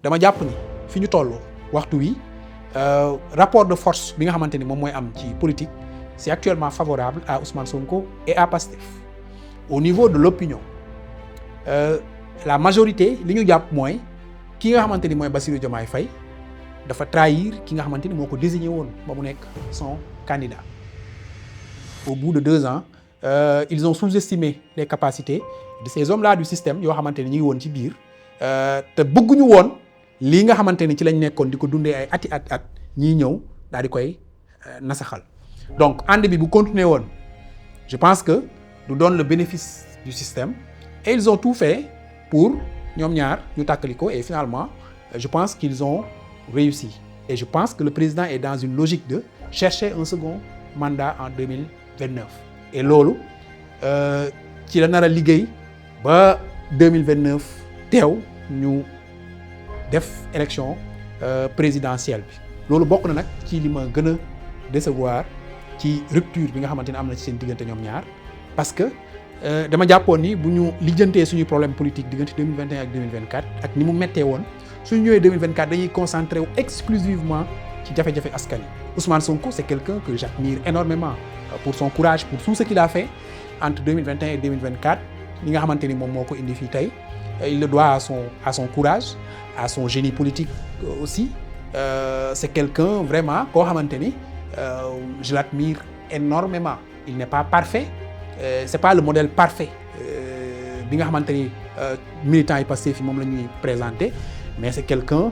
dama jàpp ni fi ñu toll waxtu wi rapport de force bi nga xamante ni moom mooy am ci politique c'est actuellement favorable à Ousmane Sonko et à Pastef. Au niveau de l'opinion la majorité li ñu jàpp mooy ki nga xamante ni mooy Bassirou Diomaye Faye dafa trahir ki nga xamante ni moo ko désigné woon ba mu nekk son candidat. Au bout de 2 ans ils ont sous-estimé les capacités de ces hommes-là du système yoo xamante ni ñu ngi woon ci biir te bëgguñu woon lii nga xamante ni ci lañ nekkoon di ko dundee ay at ñii ñëw daal di koy nasaxal. Donc ànd bi bu continuer woon je pense que du doon le bénéfice du système et ils ont tout fait pour ñoom ñaar ñu tàkkali ko et finalement je pense qu'ils ont réussi et je pense que le président est dans une logique de chercher un second mandat en 2029 et loolu ci la nar a liggéey ba 2029 teew ñu def élection présidentielle bi loolu bokk na nag ci li ma gën a décevoir ci rupture bi nga xamante ne am na ci seen diggante ñoom ñaar parce que dama jàppoon ni bu ñu lijjantee suñuy problème politique diggante 2021 ak 2024 ak ni mu méttee woon suñu ñëwee 2024 dañuy concentré wu exclusivement ci jafe-jafe askan yi. Ousmane Sonko c'est quelqu'un que j'admire énormément pour son courage pour tout ce qu'il a fait entre 2021 et 2024 li nga xamante ni moom moo ko indi fii tey il le doit à son courage à son génie politique aussi c'est quelqu'un vraiment koo xamante ni je l'admire énormément il n'est pas parfait c'est pas le modèle parfait bi nga xamante ni militants yi passé fi moom la ñuy présenter mais c'est quelqu'un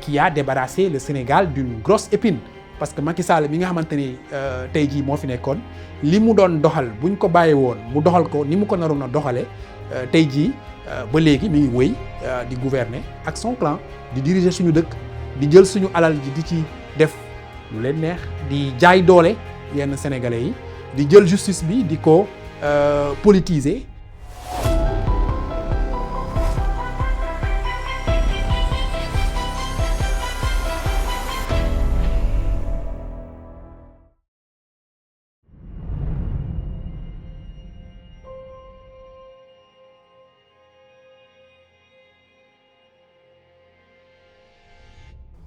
qui a débarrassé le Sénégal d'une grosse épine parce que Macky Sall bi nga xamante ni tey jii moo fi nekkoon li mu doon doxal buñ ko bàyyi woon mu doxal ko ni mu ko naroon a doxale tey jii ba léegi mi ngi wéy di gouverner ak son clan di diriger suñu dëkk di jël suñu alal ji di ci def lu leen neex di jaay doole yenn sénégalais yi di jël justice bi di ko politiser.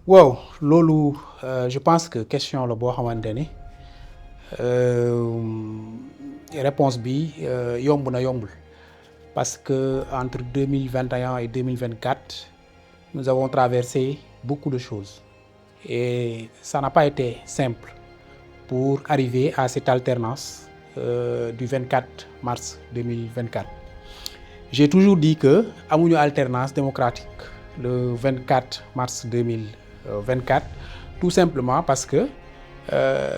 waaw loolu je pense que question la boo xamante ni réponse bi yomb na yombul parce que entre 2021 et 2024 nous avons traversé beaucoup de choses et ça n'a pas été simple pour arriver à cette alternance du 24 mars 2024. J'ai toujours dit que amuñu alternance démocratique le 24 mars 2024 tout simplement parce que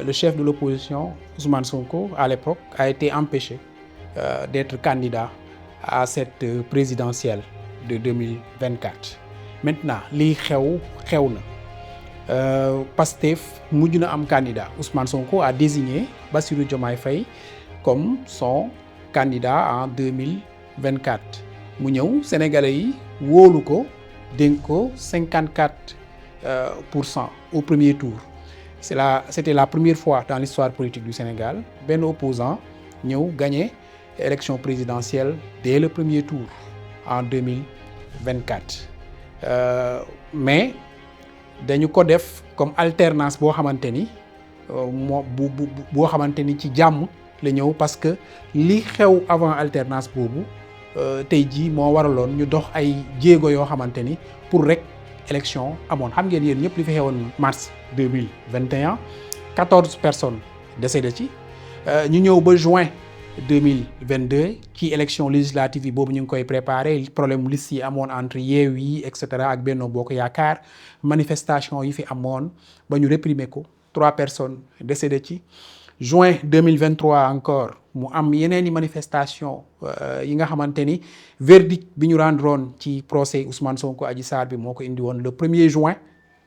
le chef de l'opposition Ousmane Sonko à l'époque a été empêché d'être candidat à cette présidentielle de 2024. Maintenant lii xew na Pastef mujj na am candidat Ousmane Sonko a désigné Bassirou Diomaye Faye comme son candidat en 2024 mu ñëw Sénégalais yi wóolu ko dénk ko 54% au premier tour. C'était la première fois dans l'histoire politique du Sénégal benn opposant ñëw gagné élection présidentielle dès le premier tour en 2024 mais dañu ko def comme alternance boo xamante ni boo xamante ni ci jàmm la ñëw parce que li xew avant alternance boobu tey jii moo waraloon ñu dox ay jéego yoo xamante ni pour rek élection amoon xam ngeen yéen ñëpp li fi xewoon mars 2021 14 personnes décédées ci ñu ñëw ba juin 2022 ci élection législative yi boobu ñu ngi koy préparer problème liste yi amoon entre Yewwi yi et cetera ak Benno Bokk Yaakaar manifestation yi fi amoon ba ñu réprimer ko 3 personnes décédées ci juin 2023 encore mu am yeneen i manifestation yi nga xamante ni verdict bi ñu rendroon ci procès Ousmane Sonko Adji Sarr bi moo ko indi woon le 1er juin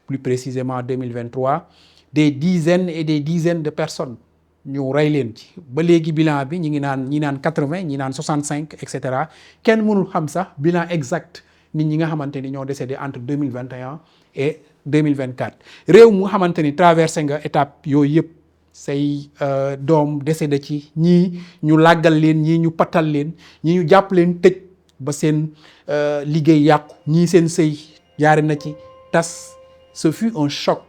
plus précisément 2023 des dizaines et des dizaines de personnes ñu rey leen ci ba léegi bilan bi ñi naan 80 ñi naan 65 et cetera kenn mënul xam sax bilan exact nit ñi nga xamante ni ñoo décédé entre 2021 et 2024 réew mu nga xamante ni traversé nga étape yooyu yëpp say doom décédé ci ñii ñu làggal leen ñii ñu patal leen ñii ñu jàpp leen tëj ba seen liggéey yàqu ñii seen sëy jaare na ci tas. Ce fut un choc,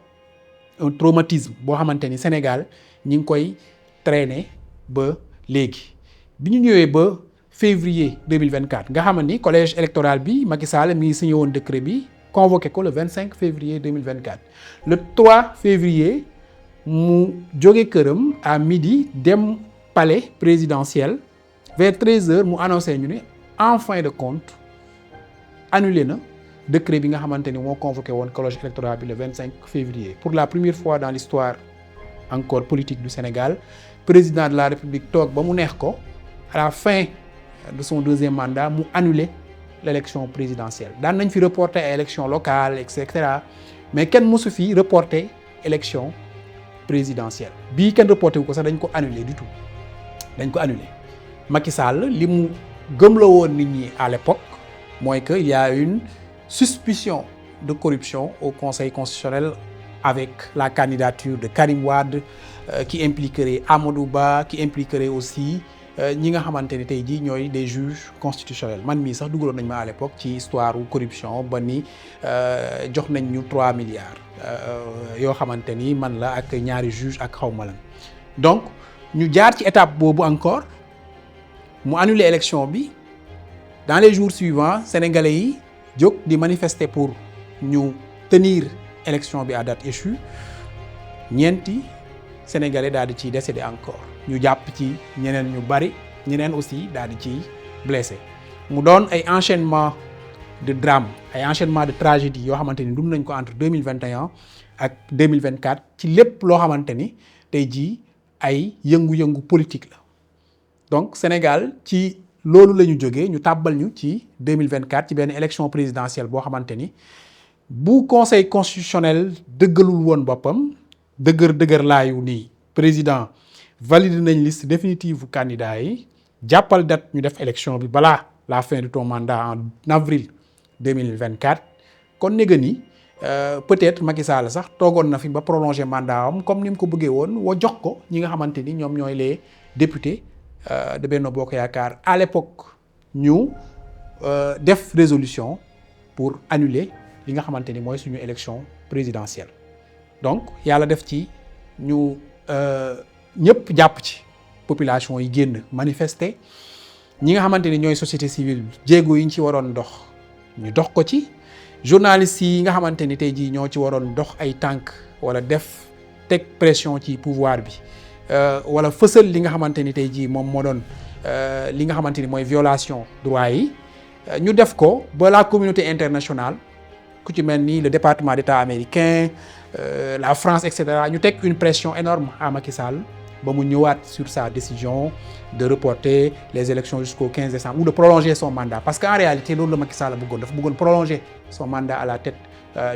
un traumatisme boo xamante ni Sénégal ñi ngi koy traîner ba léegi bi ñu ñëwee ba février 2024 nga xam ni collège électoral bi Macky Sall mi ngi signé woon décret bi convoqué ko le 25 février 2024 le 3 février mu jóge këram à midi dem palais présidentiel vers 13h mu annoncé ñu ne en fin de compte annulé na décret bi nga xamante ni moo convoqué woon collège électoral bi le 25 février pour la première fois dans l'histoire encore politique du Sénégal président de la République toog ba mu neex ko à la fin de son deuxième mandat mu annulé l'élection présidentielle daan nañ fi reporter ay élection locale et cetera mais kenn mosu fi reporter élection présidentielle bii kenn reporté wu ko sax dañ ko annulé du tout dañ ko annulé Macky Sall li mu gëmloo woon nit ñi à l'époque mooy que il y a une suspicion de corruption au Conseil constitutionnel avec la candidature de Karim Wade qui impliquerait Amadou Ba qui impliquerait aussi ñi nga xamante ne tey jii ñooy des juges constitutionnels man mii sax dugaloon nañ ma à l'époque ci histoire corruption ba ni jox nañ ñu 3 milliards yoo xamante ni man la ak ñaari juge ak xawma lan donc ñu jaar ci étape boobu encore mu annuler élection bi dans les jours suivants sénégalais yi jóg di manifester pour ñu tenir élection bi à date échue ñeenti sénégalais daal di ciy décédé encore ñu jàpp ci ñeneen ñu bari ñeneen aussi daal di ciy blessé mu doon ay enchaînement de drame ay enchaînement de tragédie yoo xamante ni dund nañ ko entre 2021 ak 2024 ci lépp loo xamante ni tey jii ay yëngu-yëngu politique la donc Sénégal ci loolu la ñu jógee ñu tàbbal ñu ci 2024 ci benn élection présidentielle boo xamante ni bu conseil constitutionnel dëggalul woon boppam dëgër laayu nii président valide nañ liste définitive bu candidat yi jàppal date ñu def élection bi balaa la fin de ton mandat en avril 2024 kon néega ni peut-être Macky Sall sax toogoon na fi ba prolonger mandat am comme ni mu ko bëggee woon wa jox ko ñi nga xamante ni ñoom ñooy les députés de Benno Bokk Yaakaar à l'époque ñu def résolution pour annuler li nga xamante ni mooy suñu élection présidentielle donc yàlla def ci ñu ñëpp jàpp ci population yi génn manifester ñi nga xamante ni ñooy société civile jéego yi ñu ci waroon dox ñu dox ko ci journalistes yi nga xamante ni tey jii ñoo ci waroon dox ay tànk wala def teg pression ci pouvoir bi wala fësal li nga xamante ni tey jii moom moo doon li nga xamante ni mooy violation droit yi ñu def ko ba la communauté internationale ku ci mel ni le département d'État américain la France et cetera ñu teg une pression énorme à Macky Sall ba mu ñëwaat sur sa décision de reporter les élections jusqu'au 15 décembre ou de prolonger son mandat parce qu'en réalité loolu la Macky Sall bëggoon dafa bëggoon prolonger son mandat à la tête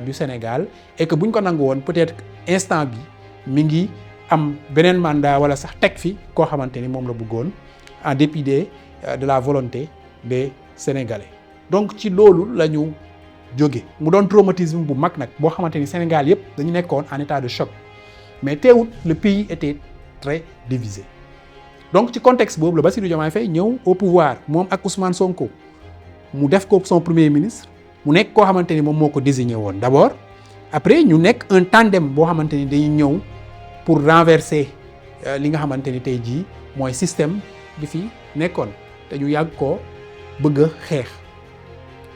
du Sénégal et que bu ñu ko nangu woon peut-être instant bi mi ngi am beneen mandat wala sax teg fi koo xamante ni moom la bëggoon en dépit de la volonté des Sénégalais donc ci loolu la ñu jóge mu doon traumatisme bu mag nag boo xamante ni Sénégal yëpp dañu nekkoon en état de choc mais teewut le pays était très divisé donc ci contexte boobu la Bassirou Diomaye Faye ñëw au pouvoir moom ak Ousmane Sonko mu def ko son premier ministre mu nekk koo xamante ni moom moo ko désigné woon d'abord après ñu nekk un tandem boo xamante ni dañuy ñëw pour renverser li nga xamante ni tey jii mooy système bi fi nekkoon te ñu yàgg koo bëgg a xeex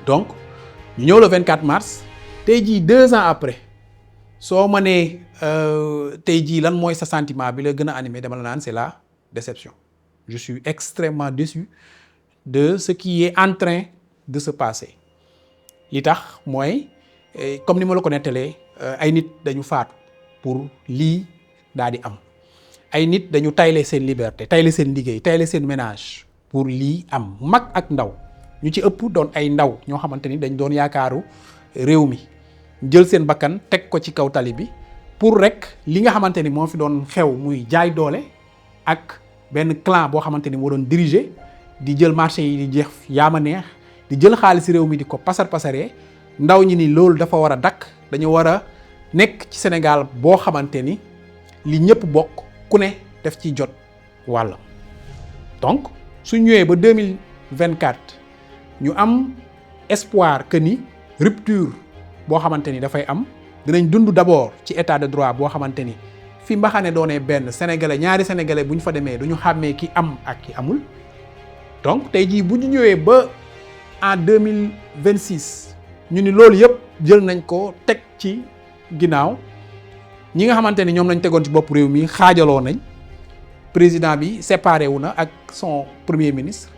donc ñu ñëw le 24 mars tey jii 2 ans après soo ma nee tey jii lan mooy sa sentiment bi la gën a animé dama la naan c'est la déception je suis extrêmement déçu de ce qui est en train de se passer li tax mooy comme ni ma la ko nettalee ay nit dañu faatu pour lii daal di am ay nit dañu tayle seen liberté tayle seen liggéey tayle seen ménage pour lii am mag ak ndaw ñu ci ëpp doon ay ndaw ñoo xamante ni dañ doon yaakaaru réew mi jël seen bakkan teg ko ci kaw tali bi pour rek li nga xamante ni moo fi doon xew muy jaay doole ak benn clan boo xamante ni moo doon diriger di jël marché yi di jeex yaama neex di jël xaalis réew mi di ko pasaree ndaw ñi ni loolu dafa war a dakk dañu war a nekk ci Sénégal boo xamante ni li ñëpp bokk ku ne def ci jot wàllam donc su ñëwee ba 2024 ñu am espoir que ni rupture boo xamante ni dafay am dinañ dund d'abord ci état de droit boo xamante ni fi mbaxane doonee benn sénégalais ñaari sénégalais bu ñu fa demee du ñu xàmmee ki am ak ki amul. donc tey jii bu ñu ñëwee ba en 2026 ñu ni loolu yëpp jël nañ ko teg ci ginnaaw ñi nga xamante ni ñoom lañ tegoon ci bopp réew mi xaajaloo nañ président bi séparé wu na ak son premier ministre.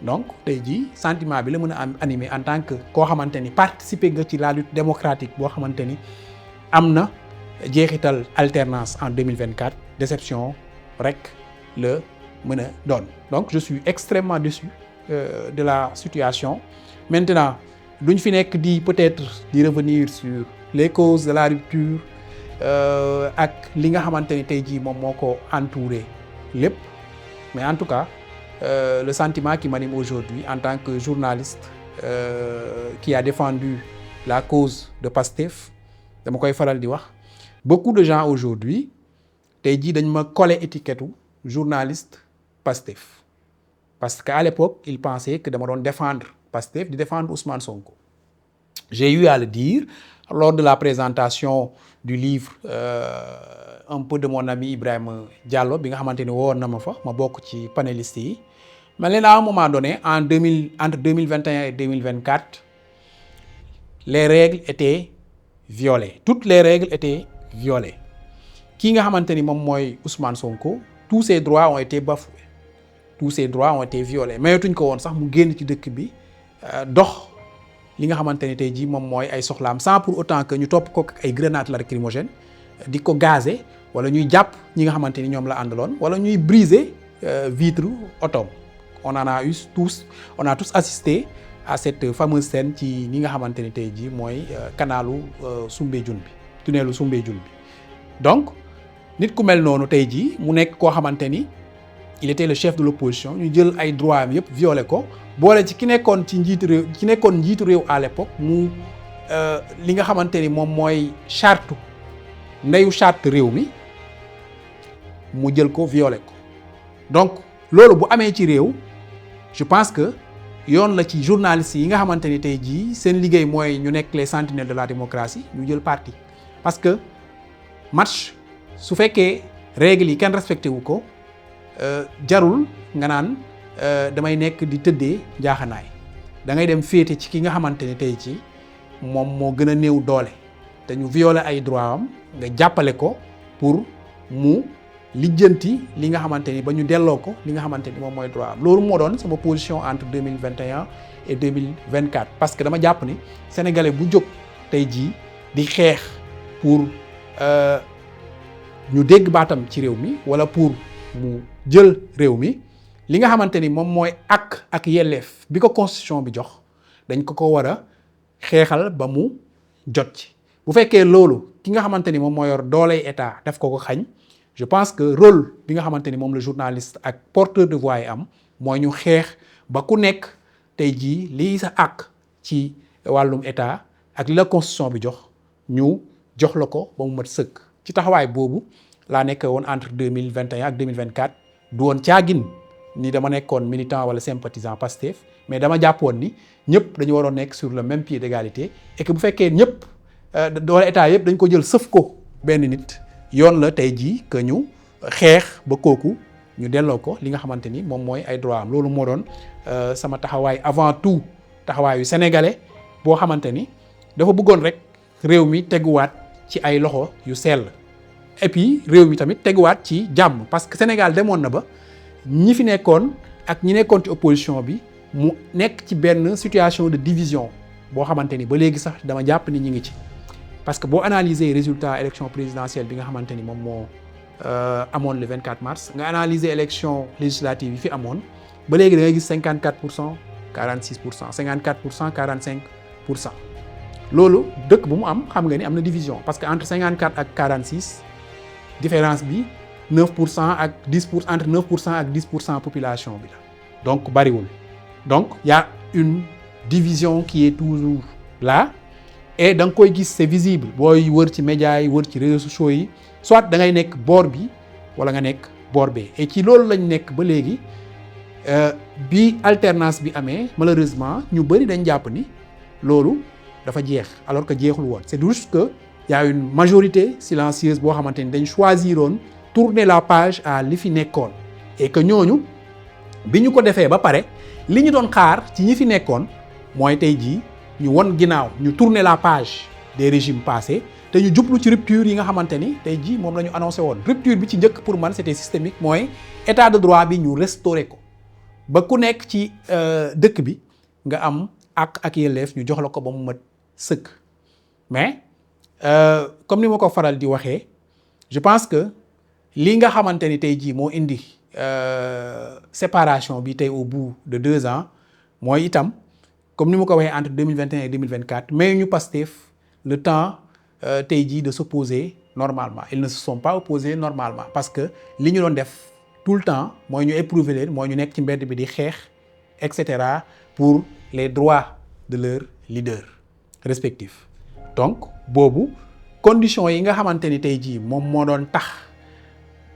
donc tey jii sentiment bi la mën a am animé en tant que koo xamante ni participer nga ci la lutte démocratique boo xamante ni am na jeexital alternance en 2024 déception rek la mën a doon. donc je suis extrêmement déçu de la situation. maintenant duñ fi nekk di peut-être di revenir sur les causes de la rupture ak li nga xamante ni tey jii moom moo ko entouré lépp mais en tout cas le sentiment qui m'anime aujourd'hui en tant que journaliste qui a défendu la cause de Pastef dama koy faral di wax beaucoup de gens aujourd'hui tey jii dañ ma collé étiquette journaliste Pastef parce qu'à l'époque ils pensaient que dama doon défendre Pastef di défendre Ousmane Sonko. J'ai eu à le dire lors de la présentation du livre un peu de mon ami Ibrahima Diallo bi nga xamante ni woon na ma fa ma bokk ci panélistes yi mais leen à un moment donné entre 2021 et 2024 les règles étaient violées toutes les règles étaient violées kii nga xamante ni moom mooy Ousmane Sonko tous ses droits ont été bafoués tous ses droits ont été violés mayatuñ ko woon sax mu génn ci dëkk bi dox li nga xamante ni tey jii moom mooy ay soxlaam sans pour autant que ñu topp ko ak ay grenades lacrymogènes di ko gazer wala ñuy jàpp ñi nga xamante ni ñoom la àndaloon wala ñuy briser vitre otoom. on a tous assisté à cette fameuse scène ci ñi nga xamante ni tey jii mooy kanalu Soumbédioune bi tunnelu Soumbédioune bi. donc nit ku mel noonu tey jii mu nekk koo xamante ni il était le chef de l'opposition ñu jël ay droits am yëpp violé ko boole ci ki nekkoon njiitu réew à l'époque mu li nga xamante ni moom mooy charte ndeyu charte réew mi mu jël ko violé ko. donc loolu bu amee ci réew je pense que yoon la ci journalistes yi nga xamante ni tey jii seen liggéey mooy ñu nekk les sentinelles de la démocratie ñu jël parti parce que match su fekkee règles yi kenn respecté wu ko jarul nga naan damay nekk di tëddee njaaxanaay da ngay dem féete ci ki nga xamante ni tey ci moom moo gën a néew doole te ñu violer ay droits am nga jàppale ko pour mu lijjanti li nga xamante ni ba ñu delloo ko li nga xamante ni moom mooy droit am loolu moo doon sama position entre 2021 et 2024 parce que dama jàpp ni sénégalais bu jóg tey jii di xeex pour ñu dégg baatam ci réew mi wala pour mu jël réew mi li nga xamante ni moom mooy ak yelleef bi ko constitution bi jox dañ ko war a xeexal ba mu jot ci bu fekkee loolu ki nga xamante ni moom moo yor dooley état daf ko xañ je pense que rôle bi nga xamante ni moom la journaliste ak porteur de voix yi am mooy ñu xeex ba ku nekk tey jii lii sa àq ci wàllum état ak li la constitution bi jox ñu jox la ko ba mu mat sëkk ci taxawaay boobu laa nekk woon entre 2021 ak 2024 du woon caagin ni dama nekkoon militant wala sympathisant Pastef mais dama jàppoon ni ñëpp dañu waroon nekk sur le même pied d'égalité et que bu fekkee ñëpp doole état yëpp dañ ko jël sëf ko benn nit yoon la tey jii que ñu xeex ba kooku ñu delloo ko li nga xamante ni moom mooy ay droit am loolu moo doon sama taxawaay avant tout taxawaayu sénégalais boo xamante ni dafa bëggoon rek réew mi teguwaat ci ay loxo yu sell et puis réew mi tamit teguwaat ci jàmm parce que Sénégal demoon na ba ñi fi nekkoon ak ñi nekkoon ci opposition bi mu nekk ci benn situation de division boo xamante ni ba léegi sax dama jàpp ni ñi ngi ci parce que boo analyser résultat élection présidentielle bi nga xamante ni moom moo amoon le 24 mars nga analyser élection législative yi fi amoon ba léegi da ngay gis 54% 46% 54% 45% loolu dëkk bu mu am xam nga ni am na division parce que entre 54 ak 46 différence bi 9% ak 10% entre 9% ak 10% population bi la donc bariwul donc y a une division qui est toujours là et da nga koy gis c'est visible booy wër ci médias yi wër ci réseaux sociaux yi soit da ngay nekk boor bi wala nga nekk boor bee et ci loolu lañ nekk ba léegi bi alternance bi amee malheureusement ñu bëri dañ jàpp ni loolu dafa jeex alors que jeexul woon. C'est juste que y a une majorité silencieuse boo xamante ni dañ choisiroon tourner la page à li fi nekkoon et que ñooñu bi ñu ko defee ba pare li ñu doon xaar ci ñi fi nekkoon mooy tey jii ñu won ginnaaw ñu tourner la page des régimes passés te ñu jublu ci rupture yi nga xamante ni tey jii moom la ñu annoncé woon. Rupture bi ci njëkk pour man c'était systémique, mooy état de droit bi ñu restaurer ko ba ku nekk ci dëkk bi nga am ak yelleef ñu jox la ko ba mu mat sëkk. Mais comme ni ma ko faral di waxee, je pense que li nga xamante ni tey jii moo indi séparation bi tey au bout de 2 ans mooy itam comme ni ma ko waxee entre 2021 et 2024 mais ñu Pastef le temps tey jii de s'opposer normalement. Ils ne se sont pas opposés normalement parce que li ñu doon def tout le temps mooy ñu éprouver leen, mooy ñu nekk ci mbedd bi di xeex et cetera pour les droits de leurs leaders respectifs. Donc boobu conditions yi nga xamante ni tey jii moom moo doon tax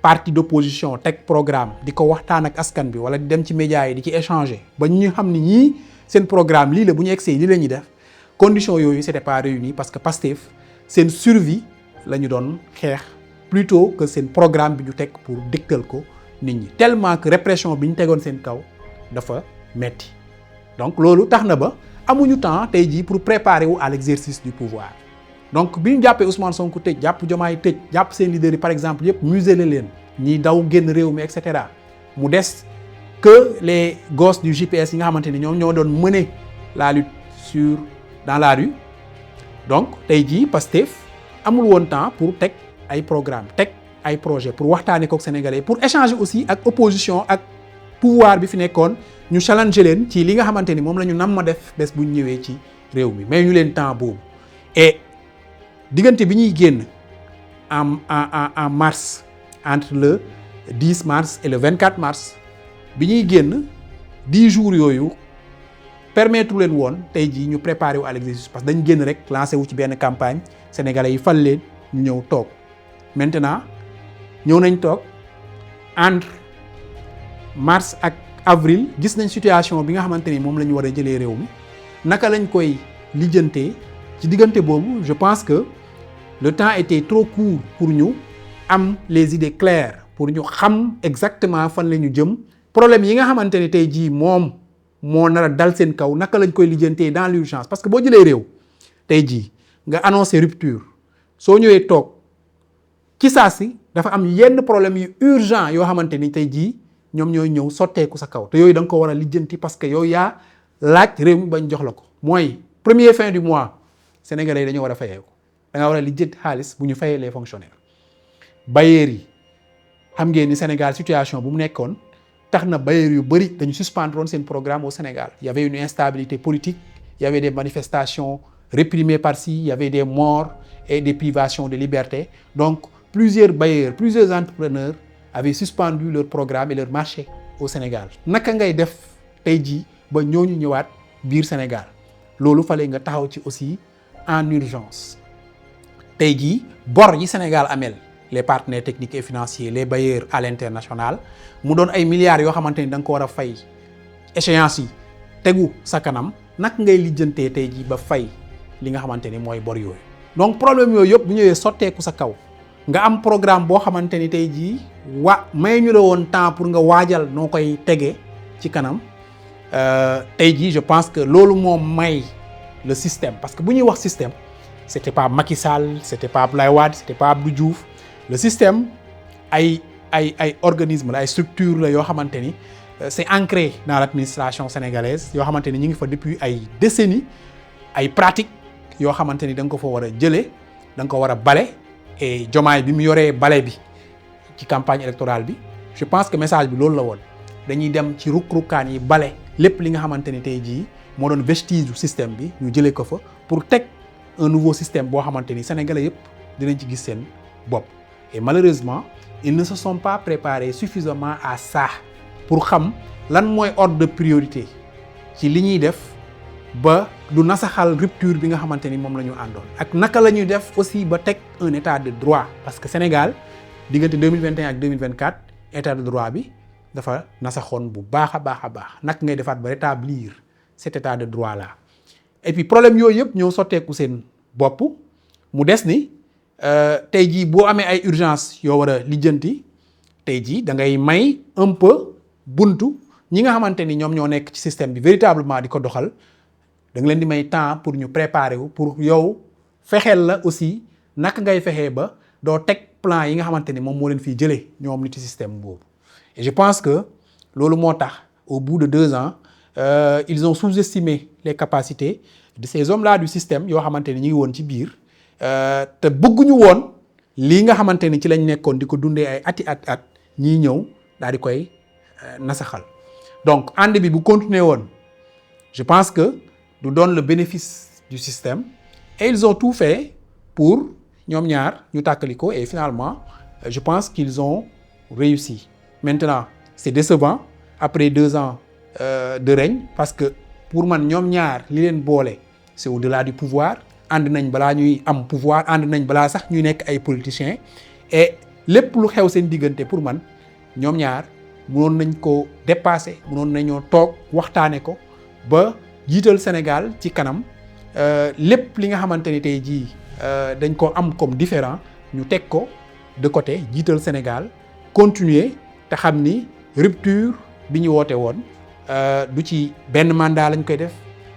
parti d'opposition teg programme di ko waxtaan ak askan bi wala di dem ci médias yi di ci échanger ba ñu xam ni ñii seen programme lii la bu ñu egsee lii la ñuy def, conditions yooyu c'était pas réuni parce que Pastef seen survie la ñu doon xeex plutôt que seen programme bi ñu teg pour dictal ko nit ñi, tellement que répression bi ñu tegoon seen kaw dafa metti. Donc loolu tax na ba amuñu temps tey jii pour préparer wu à l'exercice du pouvoir. Donc bi ñu jàppee Ousmane Sonko tëj, jàpp Diomaye tëj, jàpp seen leaders yi par exemple yëpp muselé leen, ñi daw génn réew mi et cetera, mu des que les gosses du JPS yi nga xamante ni ñoom ñoo doon mener la lutte dans la rue. Donc tey jii Pastef amul woon temps pour teg ay programme, teg ay projet pour waxtaanee kook Sénégalais, pour échanger aussi ak opposition ak pouvoir bi fi nekkoon, ñu challenger leen ci li nga xamante ni moom la ñu nam ma def bés bu ñu ñëwee ci réew mi, mais ñu leen temps boobu. Et diggante bi ñuy génn en mars, entre le 10 mars et le 24 mars bi ñuy génn 10 jours yooyu permettre leen woon tey jii ñu préparer wu à l'exercice parce que dañ génn rek lancé wu ci benn campagne, sénégalais yi fal leen ñu ñëw toog. Maintenant ñëw nañ toog entre mars ak avril, gis nañ situation bi nga xamante ni moom la ñu war a jëlee réew mi, naka lañ koy lijjantee. Ci diggante boobu je pense que le temps était trop court pour ñu am les idées claires, pour ñu xam exactement fan la ñu jëm, problème yi nga xamante ni tey jii moom moo nar a dal seen kaw naka lañ koy lijjantee dans l'urgence. Parce que boo jëlee réew tey jii nga annoncé rupture, soo ñëwee toog ci saa si dafa am yenn problème yu urgent yoo xamante ni tey jii ñoom ñooy ñëw sotteeku sa kaw te yooyu da nga ko war a lijjanti parce que yow yaa laaj réew mi bañ jox la ko. Mooy premier fin du mois sénégalais yi dañoo war a fayee ko, da nga war a lijjanti xaalis bu ñu fayee les fonctionnaires. Bailleurs yi xam ngeen ni Sénégal situation bu mu nekkoon tax na bailleurs yu bëri dañu suspendre woon seen programme au Sénégal. Il y avait une instabilité politique, il y avait des manifestations réprimées par-ci, il y avait des morts et des privations de liberté. Donc plusieurs bailleurs, plusieurs entrepreneurs avaient suspendu leur programme et leur marché au Sénégal. Naka ngay def tey jii ba ñooñu ñëwaat biir Sénégal, loolu fallait nga taxaw ci aussi en urgence. Tey jii bor yi Sénégal amel les partenaires techniques et financiers, les bailleurs à l'international, mu doon ay milliards yoo xamante ni da nga ko war a fay, échéance yi tegu sa kanam, naka ngay lijjantee tey jii ba fay li nga xamante ni mooy bor yooyu. Donc problème yooyu yëpp bu ñëwee sotteeku sa kaw, nga am programme boo xamante ni tey jii may ñu la woon temps pour nga waajal noo koy tegee ci kanam. Tey jii je pense que loolu moo may le système, parce que bu ñuy wax système c'était pas Macky Sall, c'était pas Abdoulaye Wade, c'était pas Abdou Diouf. Le système ay organisme la, ay structure la yoo xamante ni c'est ancré dans l'administration sénégalaise, yoo xamante ni ñu ngi fa depuis ay décennies, ay pratiques yoo xamante ni da nga ko fa war a jëlee, da nga ko war a bale. Et Diomaye bi mu yoree bale bi ci campagne électorale bi, je pense que message bi loolu la woon, dañuy dem ci rukk-rukkaan yi bale lépp li nga xamante ni tey jii moo doon vestige du système bi, ñu jëlee ko fa pour teg un nouveau système boo xamante ni sénégalais yëpp dinañ ci gis seen bopp. Et malheureusement ils ne se sont pas préparés suffisamment à ça pour xam lan mooy ordre de priorité ci li ñuy def ba du nasaxal rupture bi nga xamante ni moom la ñu àndoon, ak naka la ñuy def aussi ba teg un état de droit. Parce que Sénégal diggante 2021 ak 2024 état de droit bi dafa nasaxoon bu baax a baax a baax. Naka ngay defaat ba rétablir cet état de droit là. et puis problème yooyu yëpp ñoo sotteeku seen bopp mu des ni tey jii boo amee ay urgence yoo war a lijjanti tey jii da ngay may un peu buntu ñi nga xamante ni ñoom ñoo nekk ci système bi véritablement di ko doxal da nga leen di may temps pour ñu préparer wu pour yow fexeel la aussi naka ngay fexee ba doo teg plan yi nga xamante ni moom moo leen fiy jëlee ñoom nit ci système boobu. Et je pense que loolu moo tax au bout de 2 ans ils ont sous-estimé les capacités de ces hommes-là du système yoo xamante ni ñu ngi woon ci biir te bëgguñu woon lii nga xamante ni ci lañ nekkoon di ko dundee ay at ñii ñëw daal di koy nasaxal. Donc ànd bi bu continuer woon je pense que du doon le bénéfice du système et ils ont tout fait pour ñoom ñaar ñu tàkkali ko et finalement je pense qu'ils ont réussi. Maintenant c'est décevant après 2 ans de règne parce que pour man ñoom ñaar li leen boole c'est au-delà du pouvoir ànd nañ balaa ñuy am pouvoir ànd nañ balaa sax ñuy nekk ay politiciens et lépp lu xew seen diggante pour man ñoom ñaar mënoon nañ ko dépasser mënoon nañoo toog waxtaane ko ba jiital Sénégal ci kanam lépp li nga xamante ni tey jii dañ ko am comme différent ñu teg ko de côté jiital Sénégal continuer te xam ni rupture bi ñu woote woon du ci benn mandat lañ koy def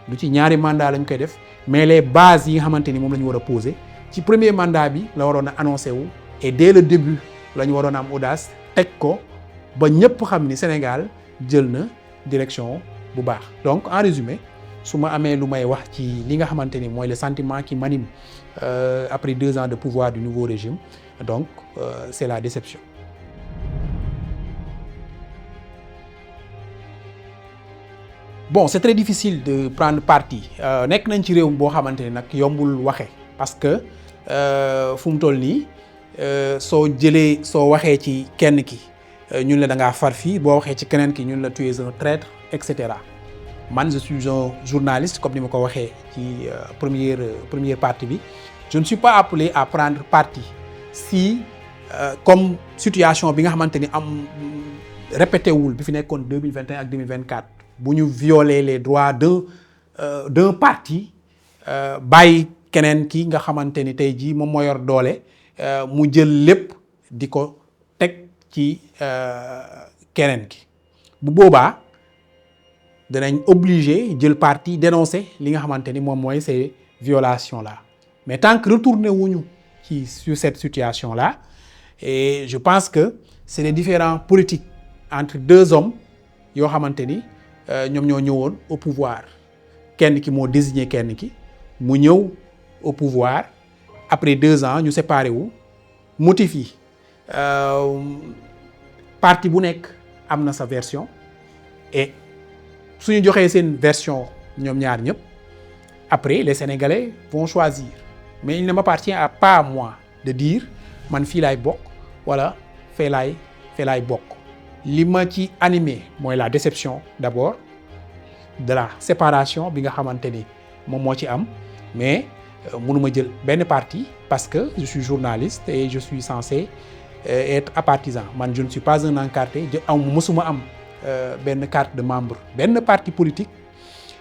du ci ñaari mandat lañ koy def mais les bases yi nga xamante ni moom la ñu war a poser ci premier mandat bi la waroon a annoncé wu et dès le début la ñu waroon a am audace teg ko ba ñëpp xam ni Sénégal jël na direction bu baax. Donc en résumé su ma amee lu may wax ci li nga xamante ni mooy le sentiment qui m'anime après 2 ans de pouvoir du nouveau régime donc c'est la déception. Bon, c'est très difficile de prendre parti nekk nañ ci réew boo xamante ni nag yombul waxe parce que fu mu toll nii soo waxee ci kenn ki ñun la da ngaa far fii boo waxee ci keneen ki ñun la tu es un traître et cetera man je suis un journaliste comme ni ma ko waxee ci première partie bi je ne suis pas appelé à prendre parti si comme situation bi nga xamante ni am répété wul bi fi nekkoon 2021 ak 2024 bu ñu violer les droits d'un parti bàyyi keneen ki nga xamante ni tey jii moom moo yor doole mu jël lépp di ko teg ci keneen ki bu boobaa danañ obligé jël parti dénoncer li nga xamante ni moom mooy ces violations là mais tant que retourné wuñu sur cette situation là et je pense que c'est des différends politiques entre 2 hommes yoo xamante ni ñoom ñoo ñëwoon au pouvoir kenn ki moo désigné kenn ki mu ñëw au pouvoir après 2 ans ñu séparé wu motif yi parti bu nekk am na sa version et suñu joxee seen version ñoom ñaar ñëpp après les Sénégalais vont choisir mais il ne m'appartient pas à moi de dire man fii laay bokk wala fee laay bokk li ma ci animé mooy la déception d'abord de la séparation bi nga xamante ni moom moo ci am mais mënuma jël benn parti parce que je suis journaliste et je suis censé être apartisan man je ne suis pas un encarté mësuma am benn carte de membre benn parti politique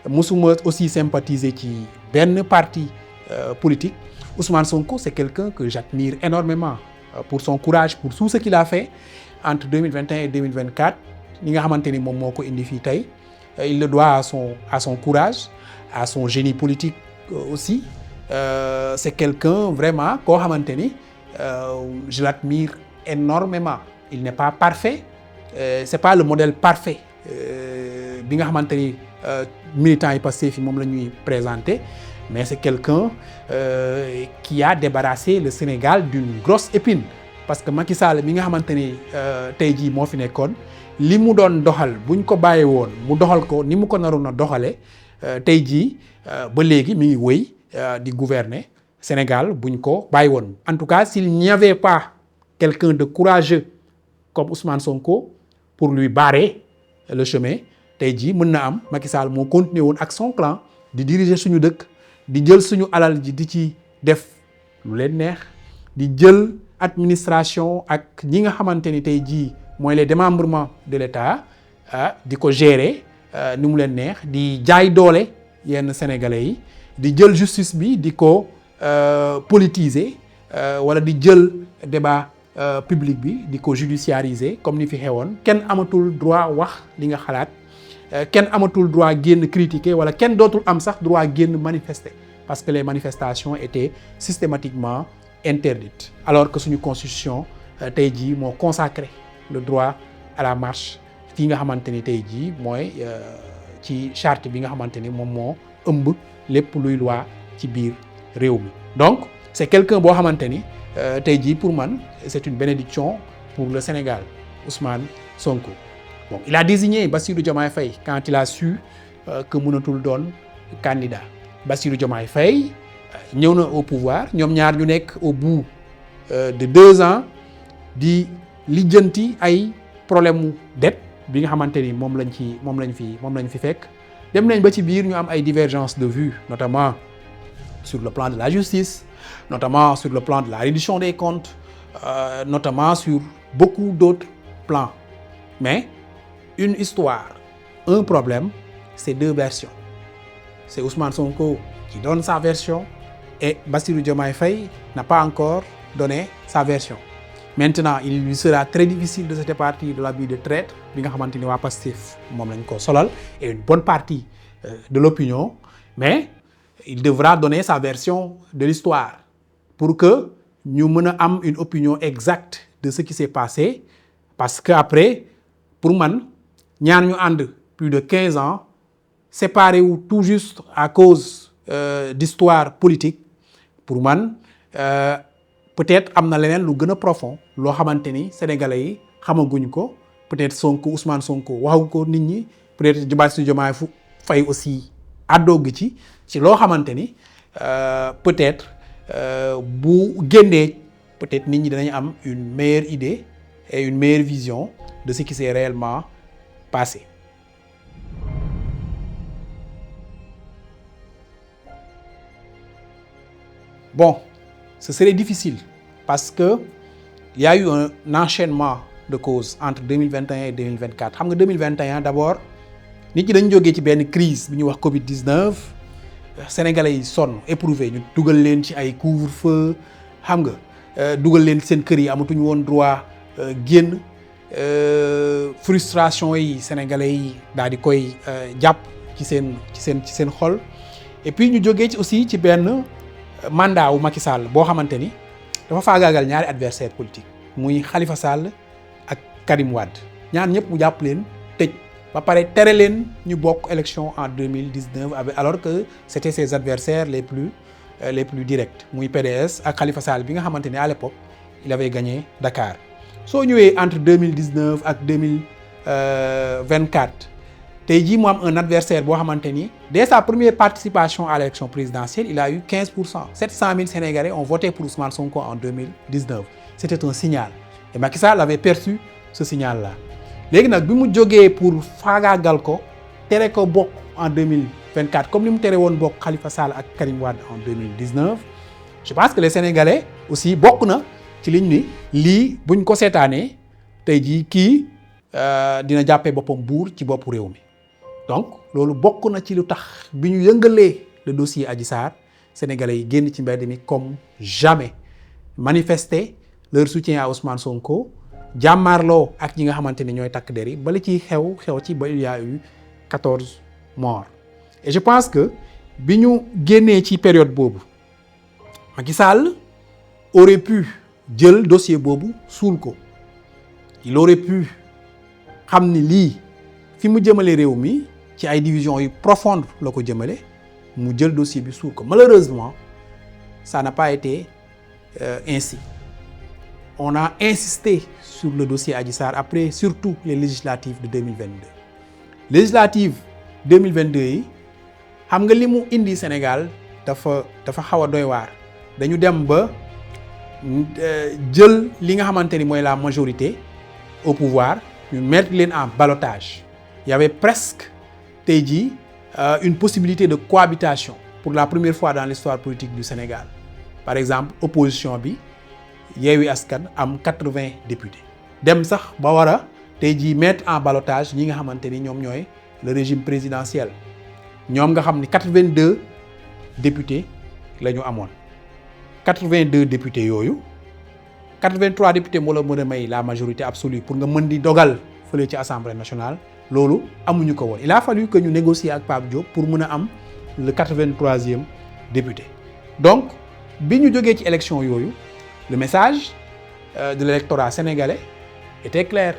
mësuma aussi sympathiser ci benn parti politique. Ousmane Sonko c'est quelqu'un que j'admire énormément pour son courage pour tout ce qu'il a fait entre 2021 et 2024 li nga xamante ni moom moo ko indi fii tey il le doit à son courage à son génie politique aussi c'est quelqu'un vraiment koo xamante ni je l'admire énormément il n'est pas parfait c'est pas le modèle parfait bi nga xamante ni militants yi Pastef fi moom la ñuy présenter mais c'est quelqu'un qui a débarrassé le Sénégal d'une grosse épine parce que Macky Sall mi nga xamante ni tey jii moo fi nekkoon li mu doon doxal buñ ko bàyyee woon mu doxal ko ni mu ko naroon a doxalee tey jii ba léegi mi ngi wéy di gouverner Sénégal buñ ko bàyyi woon. En tout cas s'il n'y avait pas quelqu'un de courageux comme Ousmane Sonko pour lui barrer le chemin tey jii mën na am Macky Sall moo continuer woon ak son clan di diriger suñu dëkk di jël suñu alal ji di ci def lu leen neex di jël administration ak ñi nga xamante ni tey jii mooy les démembrements de l'État di ko gérer ni mu leen neex di jaay doole yenn sénégalais yi di jël justice bi di ko politiser wala di jël débat public bi di ko judiciariser comme ni fi xewoon kenn amatul droit wax li nga xalaat kenn amatul droit génn critiquer wala kenn dootul am sax droit génn manifester parce que les manifestations étaient systématiquement interdites alors que suñu constitution tey jii moo consacré le droit à la marche fii nga xamante ni tey jii mooy ci charte bi nga xamante ni moom moo ëmb lépp luy loi ci biir réew mi donc c'est quelqu'un boo xamante ni tey jii pour man c'est une bénédiction pour le Sénégal Ousmane Sonko. Bon, il a désigné Bassirou Diomaye Faye quand il a su que mënatul doon candidat Bassirou Diomaye Faye ñëw na au pouvoir ñoom ñaar ñu nekk au bout de 2 ans di lijjanti ay problème mu dette bi nga xamante ni moom lañ fi fekk dem nañ ba ci biir ñu am ay divergences de vues notamment sur le plan de la justice notamment sur le plan de la reddition des comptes notamment sur beaucoup d'autres plans mais une histoire un problème c'est 2 versions c'est Ousmane Sonko qui donne sa version et Bassirou Diomaye Faye n'a pas encore donné sa version. Maintenant, il lui sera très difficile de se départir de l'habit de traître bi nga xamante ni waa Pastef moom lañ ko solal et une bonne partie de l'opinion mais il devra donner sa version de l'histoire pour que ñu mën a am une opinion exacte de ce qui s'est passé parce que après pour man ñaar ñu ànd plus de 15 ans séparés wu tout juste à cause d'histoire politique pour man peut-être am na leneen lu gën a profond loo xamante ni sénégalais yi xamaguñ ko peut-être Sonko Ousmane Sonko waxagu ko nit ñi peut-être Bassirou Diomaye Faye aussi àddoogu ci loo xamante ni peut-être bu génnee peut-être nit ñi danañ am une meilleure idée et une meilleure vision de ce qui s'est réellement passé. Bon, ce serait difficile parce que il y a eu un enchaînement de causes entre 2021 et 2024 xam nga 2021 d'abord nit ñi dañu jógee ci benn crise bi ñuy wax Covid-19 sénégalais yi sonn éprouvé ñu dugal leen ci ay couvre-feu xam nga dugal leen seen kër yi amatuñu woon droit génn frustration yi sénégalais yi daal di koy jàpp ci seen xol et puis ñu jógee ci aussi ci benn mandat wu Macky Sall boo xamante ni dafa faagaagal ñaari adversaire politique muy Khalifa Sall ak Karim Wade ñaar ñëpp mu jàpp leen tëj ba pare tere leen ñu bokk élection en 2019 alors que c'était ses adversaires les plus directs muy PDS ak Khalifa Sall bi nga xamante ni à l'époque il avait gagné Dakar soo ñëwee entre 2019 ak 2024 tey jii mu am un adversaire boo xamante ni dès sa première participation à l'élection présidentielle il a eu 15%. 700 000 Sénégalais ont voté pour Ousmane Sonko en 2019 c'était un signal et Macky Sall avait perçu ce signal-là léegi nag bi mu jógee pour faagaagal ko tere ko bokk en 2024 comme ni mu tere woon bokk Khalifa Sall ak Karim Wade en 2019 je pense que les Sénégalais aussi bokk na ci liñ ni lii buñ ko seetaanee tey jii kii dina jàppee boppam buur ci boppu réew mi. Donc loolu bokk na ci lu tax bi ñu yëngalee le dossier Adji Sarr sénégalais yi génn ci mbedd mi comme jamais manifester leur soutien à Ousmane Sonko jàmmaarloo ak ñi nga xamante ni ñooy takk der yi bala ciy xew ci ba il y a eu 14 morts et je pense que bi ñu génnee ci période boobu Macky Sall aurait pu jël dossier boobu suul ko il aurait pu xam ni lii fi mu jëmale réew mi ci ay divisions yu profondes la ko jëmale mu jël dossier bi suul ko malheureusement ça n'a pas été ainsi on a insisté sur le dossier Adji Sarr après surtout les législatives de 2022 législatives 2022 yi xam nga li mu indi Sénégal dafa xaw a doy waar dañu dem ba jël li nga xamante ni mooy la majorité au pouvoir ñu mettre leen en ballottage il y avait presque tey jii une possibilité de cohabitation pour la première fois dans l'histoire politique du Sénégal par exemple opposition bi Yewwi Askan am 80 députés dem sax ba war a tey jii mettre en ballottage ñi nga xamante ni ñoom ñooy le régime présidentiel ñoom nga xam ni 82 députés la ñu amoon 82 députés yooyu 83 députés moo la mën a may la majorité absolue pour nga mën di dogal fële ci assemblée nationale loolu amuñu ko woon il a fallu que ñu négocier ak Pape Diop pour mën a am le 83e député donc bi ñu jógee ci élection yooyu le message de l'électorat sénégalais était clair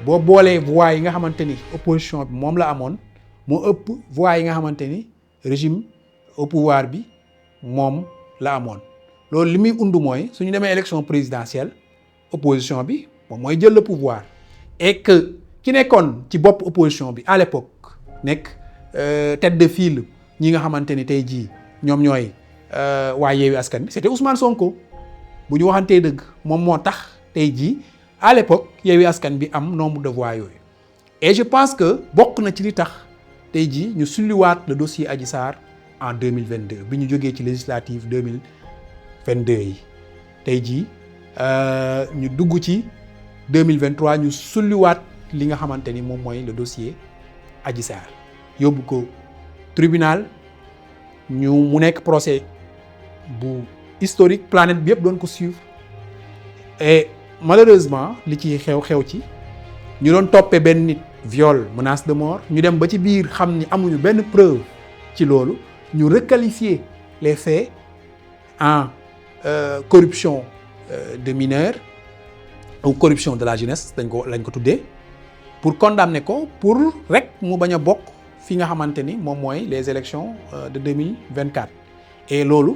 boo boolee voix yi nga xamante ni opposition bi moom la amoon moo ëpp voix yi nga xamante ni régime au pouvoir bi moom la amoon loolu li muy undu mooy suñu demee élection présidentielle opposition bi moom mooy jël le pouvoir et que ki nekkoon ci bopp opposition bi à l'époque nekk tête de file ñi nga xamante ni tey jii ñoom ñooy waa Yewwi Askan Wi c'était Ousmane Sonko bu ñu waxantee dëgg moom moo tax tey jii à l'époque Yewwi Askan Wi am nombre de voix yooyu et je pense que bokk na ci li tax tey jii ñu sulliwaat le dossier Adji Sarr en 2022 bi ñu jógee ci législative 2022 yi tey jii ñu dugg ci 2023 ñu sulliwaat li nga xamante ni moom mooy le dossier Adji Sarr yóbbu ko tribunal mu nekk procès bu historique planète bi yëpp doon ko suivre et malheureusement li ci xew ci ñu doon toppee benn nit viol menace de mort ñu dem ba ci biir xam ni amuñu benn preuve ci loolu ñu requalifier les faits en corruption de mineurs ou corruption de la jeunesse lañ ko tuddee pour condamner ko pour rek mu bañ a bokk fi nga xamante ni moom mooy les élections de 2024 et loolu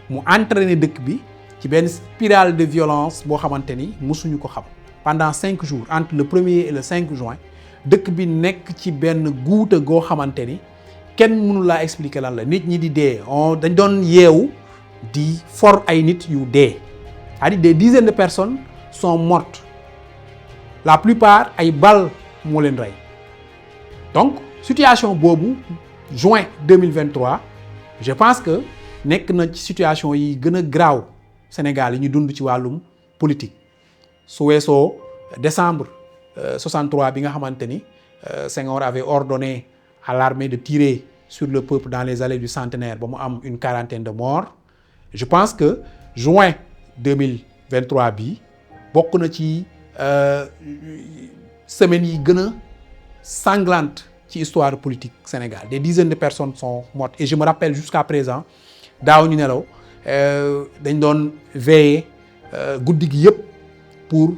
mu entraîné dëkk bi ci benn spirale de violence boo xamante ni musuñu ko xam pendant 5 jours entre le 1er et le 5 juin dëkk bi nekk ci benn guuta goo xamante ni kenn mënu laa expliquer lan la nit ñi di dee dañ doon yeewu di for ay nit yu dee c'est-à-dire des dizaines de personnes sont mortes la plupart ay balles moo leen rey donc situation boobu juin 2023 je pense que nekk na ci situation yi gën a graaw Sénégal yi ñu dund ci wàllum politique su weesoo décembre 63 bi nga xamante ni Senghor avait ordonné à l'armée de tirer sur le peuple dans les allées du centenaire ba mu am une quarantaine de morts je pense que juin 2023 bi bokk na ci semaines yi gën a sanglante ci histoire politique Sénégal des dizaines de personnes sont mortes et je me rappelle jusqu'à présent daaw ñu nelaw dañ doon veiller guddi gi yëpp pour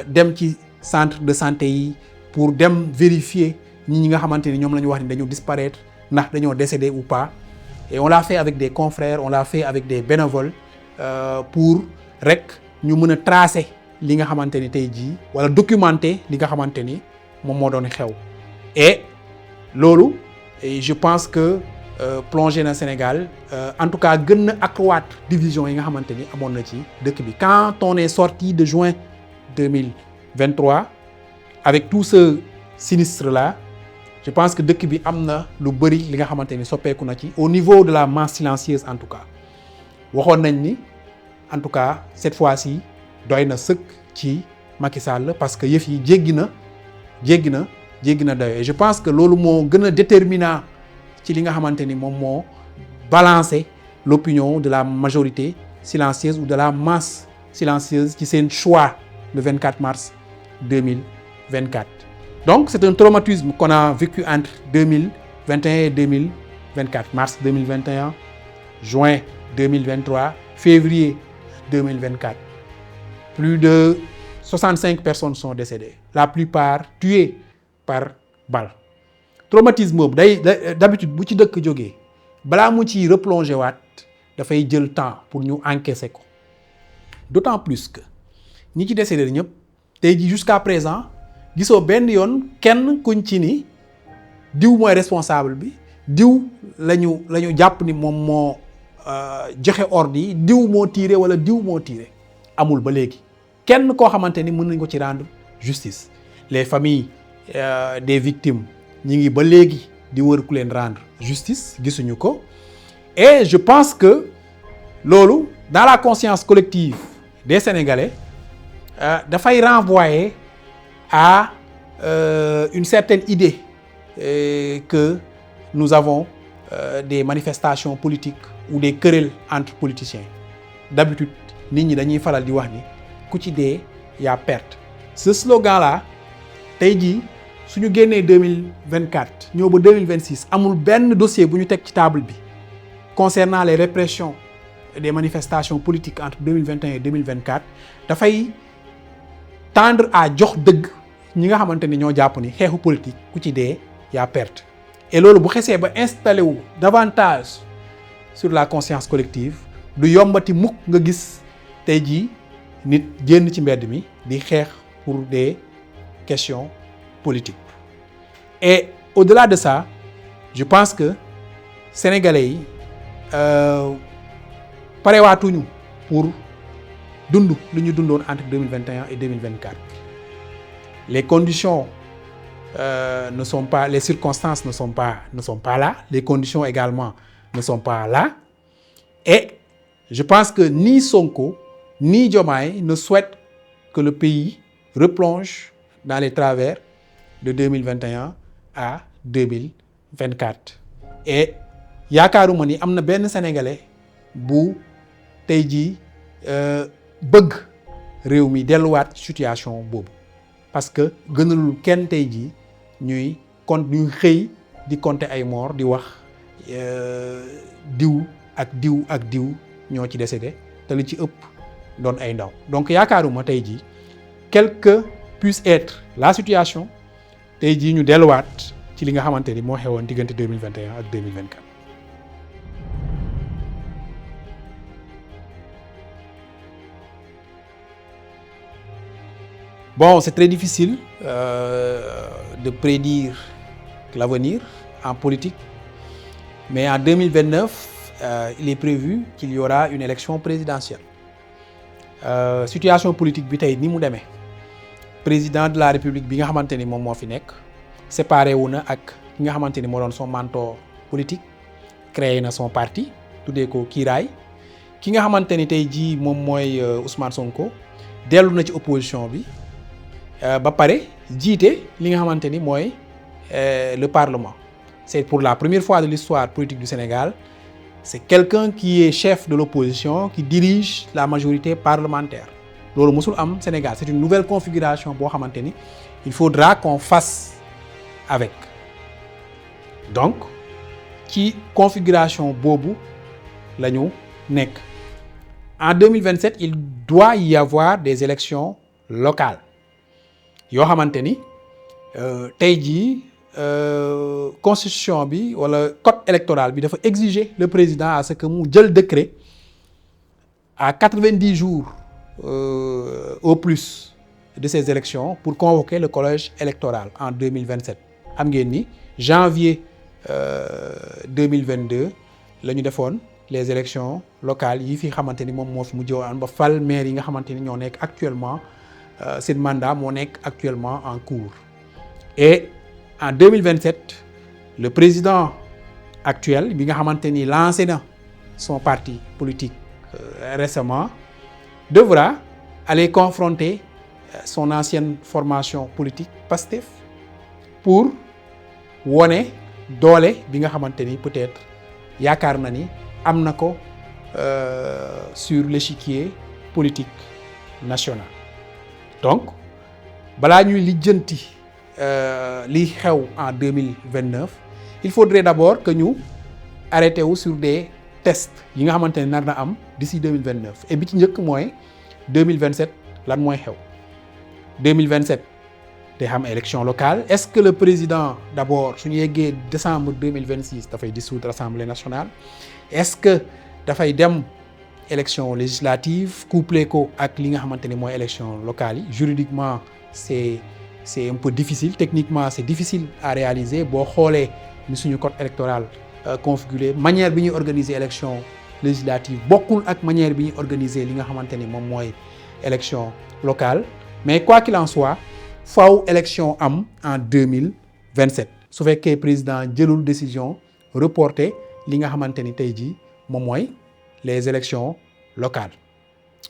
dem ci centre de santé yi pour dem vérifier ñi nga xamante ni ñoom la ñu wax ni dañoo disparaître ndax dañoo décédé ou pas et on l'a fait avec des confrères on l'a fait avec des bénévoles pour rek ñu mën a tracer li nga xamante ni tey jii wala documenter li nga xamante ni moom moo doon xew et loolu et je pense que plongé na Sénégal en tout cas gën na accroître division yi nga xamante ni amoon na ci dëkk bi quand on est sorti de juin 2023 avec tout ce sinistre là je pense que dëkk bi am na lu bëri li nga xamante ni soppeeku na ci au niveau de la masse silencieuse en tout cas waxoon nañ ni en tout cas cette fois-ci doy na sëkk ci Macky Sall parce que yëf yi jéggi na doy et je pense que loolu moo gën a déterminant ci li nga xamante ni moom moo balancer l'opinion de la majorité silencieuse ou de la masse silencieuse ci seen choix le 24 mars 2024. Donc c'est un traumatisme qu'on a vécu entre 2021 et 2024. Mars 2021, juin 2023, février 2024. Plus de 65 personnes sont décédées, la plupart tuées par balle. Traumatisme boobu d'habitude bu ci dëkk jógee balaa mu ci replonger waat dafay jël temps pour ñu encaisser ko d'autant plus que ñi ci décédé ñëpp tey ji jusqu'à présent gisoo benn yoon kenn kuñ ci ni diw mooy responsable bi diw lañu jàpp ni moom moo joxe ordre yi diw moo tiré wala diw moo tiré amul ba léegi kenn koo xamante ni mën nañ ko ci rendre justice les familles des victimes ñi ngi ba léegi di wër ku leen rendre justice gisuñu ko et je pense que loolu dans la conscience collective des Sénégalais dafay renvoyer à une certaine idée que nous avons des manifestations politiques ou des querelles entre politiciens d'habitude nit ñi dañuy faral di wax ni ku ci dee yaa perte ce slogan là tey jii suñu génnee 2024 ñëw ba 2026 amul benn dossier bu ñu teg ci table bi concernant les répressions des manifestations politiques entre 2021 et 2024 dafay tendre à jox dëgg ñi nga xamante ni ñoo jàpp ni xeexu politique ku ci dee yaa perte et loolu bu xesee ba installé wu davantage sur la conscience collective du yombati mukk nga gis tey jii nit génn ci mbedd mi di xeex pour des questions politiques et au-delà de ça je pense que sénégalais yi parewaatuñu pour dund li ñu dundoon entre 2021 et 2024 les conditions ne sont pas, les circonstances ne sont pas là, les conditions également ne sont pas là et je pense que ni Sonko ni Diomaye ne souhaitent que le pays replonge dans les travers de 2021 à 2024 et yaakaaruma ni am na benn sénégalais bu tey jii bëgg réew mi delluwaat situation boobu parce que gënalul kenn tey jii ñuy xëy di compter ay morts di wax diw ak diw ak diw ñoo ci décédé te li ci ëpp doon ay ndaw donc yaakaaruma tey jii quelle que puisse être la situation tey jii ñu delluwaat ci li nga xamante ni moo xewoon diggante 2021 ak 2024. Bon, c'est très difficile de prédire l'avenir en politique, mais en 2029, il est prévu qu'il y aura une élection présidentielle. Situation politique bi tey ni mu demee président de la République bi nga xamante ni moom moo fi nekk séparé wu na ak ki nga xamante ni moo doon son mentor politique créé na son parti tuddee ko Kiiraay ki nga xamante ni tey jii moom mooy Ousmane Sonko dellu na ci opposition bi. ba pare jiite li nga xamante ni mooy le Parlement c'est pour la première fois de l'histoire politique du Sénégal c'est quelqu'un qui est chef de l'opposition qui dirige la majorité parlementaire loolu musul am Sénégal c'est une nouvelle configuration boo xamante ni il faudra qu'on fasse avec donc ci configuration boobu la ñu nekk en 2027 il doit y avoir des élections locales yoo xamante ni tey jii constitution bi wala code électoral bi dafa exiger le président à ce que mu jël décret à 90 jours au plus de ces élections pour convoquer le collège électoral en 2027 xam ngeen ni janvier 2022 la ñu defoon les élections locales yi fi xamante ni moom moo fi mujjee woon ba fal maire yi nga xamante ni ñoo nekk actuellement seen mandat moo nekk actuellement en cours et en 2027 le président actuel bi nga xamante ni lancé na son parti politique récemment devra aller confronter son ancienne formation politique PASTEF pour wone doole bi nga xamante ni peut-être yaakaar na ni am na ko sur l'échiquier politique national donc balaa ñuy lijjanti li xew en 2029 il faudrait d'abord que ñu arrêté wu sur des tests yi nga xamante ne nar na am d'ici 2029 et bi ci njëkk mooy 2027 lan mooy xew 2027 day xam élection locale est-ce que le président d'abord suñu yeggee décembre 2026 dafay dissoudre l'Assemblée nationale est-ce que dafay dem élection législative couplé ko ak li nga xamante ni mooy élection locale yi juridiquement c'est un peu difficile techniquement c'est difficile à réaliser boo xoolee ni suñu code électoral configuré manière bi ñuy organiser élection législative bokkul ak manière bi ñuy organiser li nga xamante ni moom mooy élection locale mais quoi qu'il en soit faaw élection am en 2027 su fekkee président jëlul décision reporter li nga xamante ni tey jii moom mooy les élections locales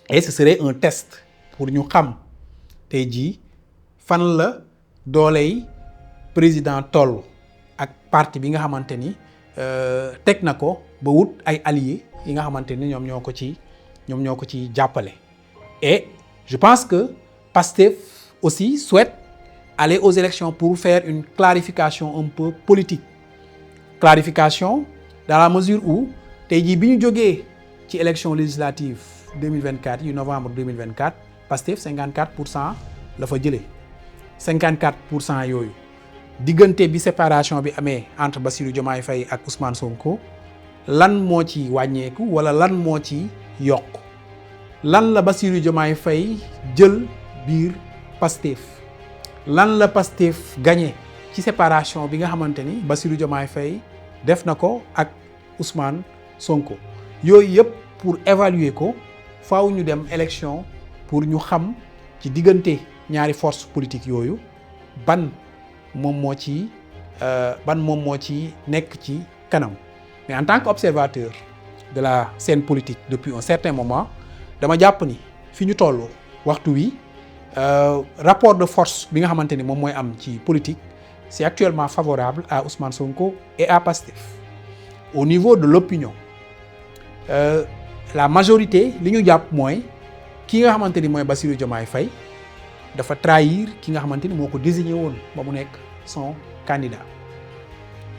et ce serait un test pour ñu xam tey jii fan la dooley président toll ak parti bi nga xamante ni teg na ko ba wut ay alliés yi nga xamante ni ñoom ñoo ko ci jàppale. Et je pense que Pastef aussi souhaite aller aux élections pour faire une clarification un peu politique. Clarification dans la mesure où tey jii bi ñu jógee ci élection législative 2024 yu novembre 2024 Pastef 54% la fa jëlee 54% yooyu diggante bi séparation bi amee entre Bassirou Diomaye Faye ak Ousmane Sonko lan moo ci wàññeeku wala lan moo ci yokk lan la Bassirou Diomaye Faye jël biir Pastef lan la Pastef gagné ci séparation bi nga xamante ni Bassirou Diomaye Faye def na ko ak Ousmane Sonko yooyu yëpp pour évaluer ko faaw ñu dem élection pour ñu xam ci diggante ñaari force politique yooyu ban moom moo ci nekk ci kanam. Mais en tant qu'observateur de la scène politique depuis un certain moment dama jàpp ni fi ñu toll waxtu wi rapport de force bi nga xamante ni moom mooy am ci politique c'est actuellement favorable à Ousmane Sonko et à Pastef. Au niveau de l'opinion la majorité li ñu jàpp mooy ki nga xamante ni mooy Bassirou Diomaye Faye dafa trahir ki nga xamante ni moo ko désigné woon ba mu nekk son candidat.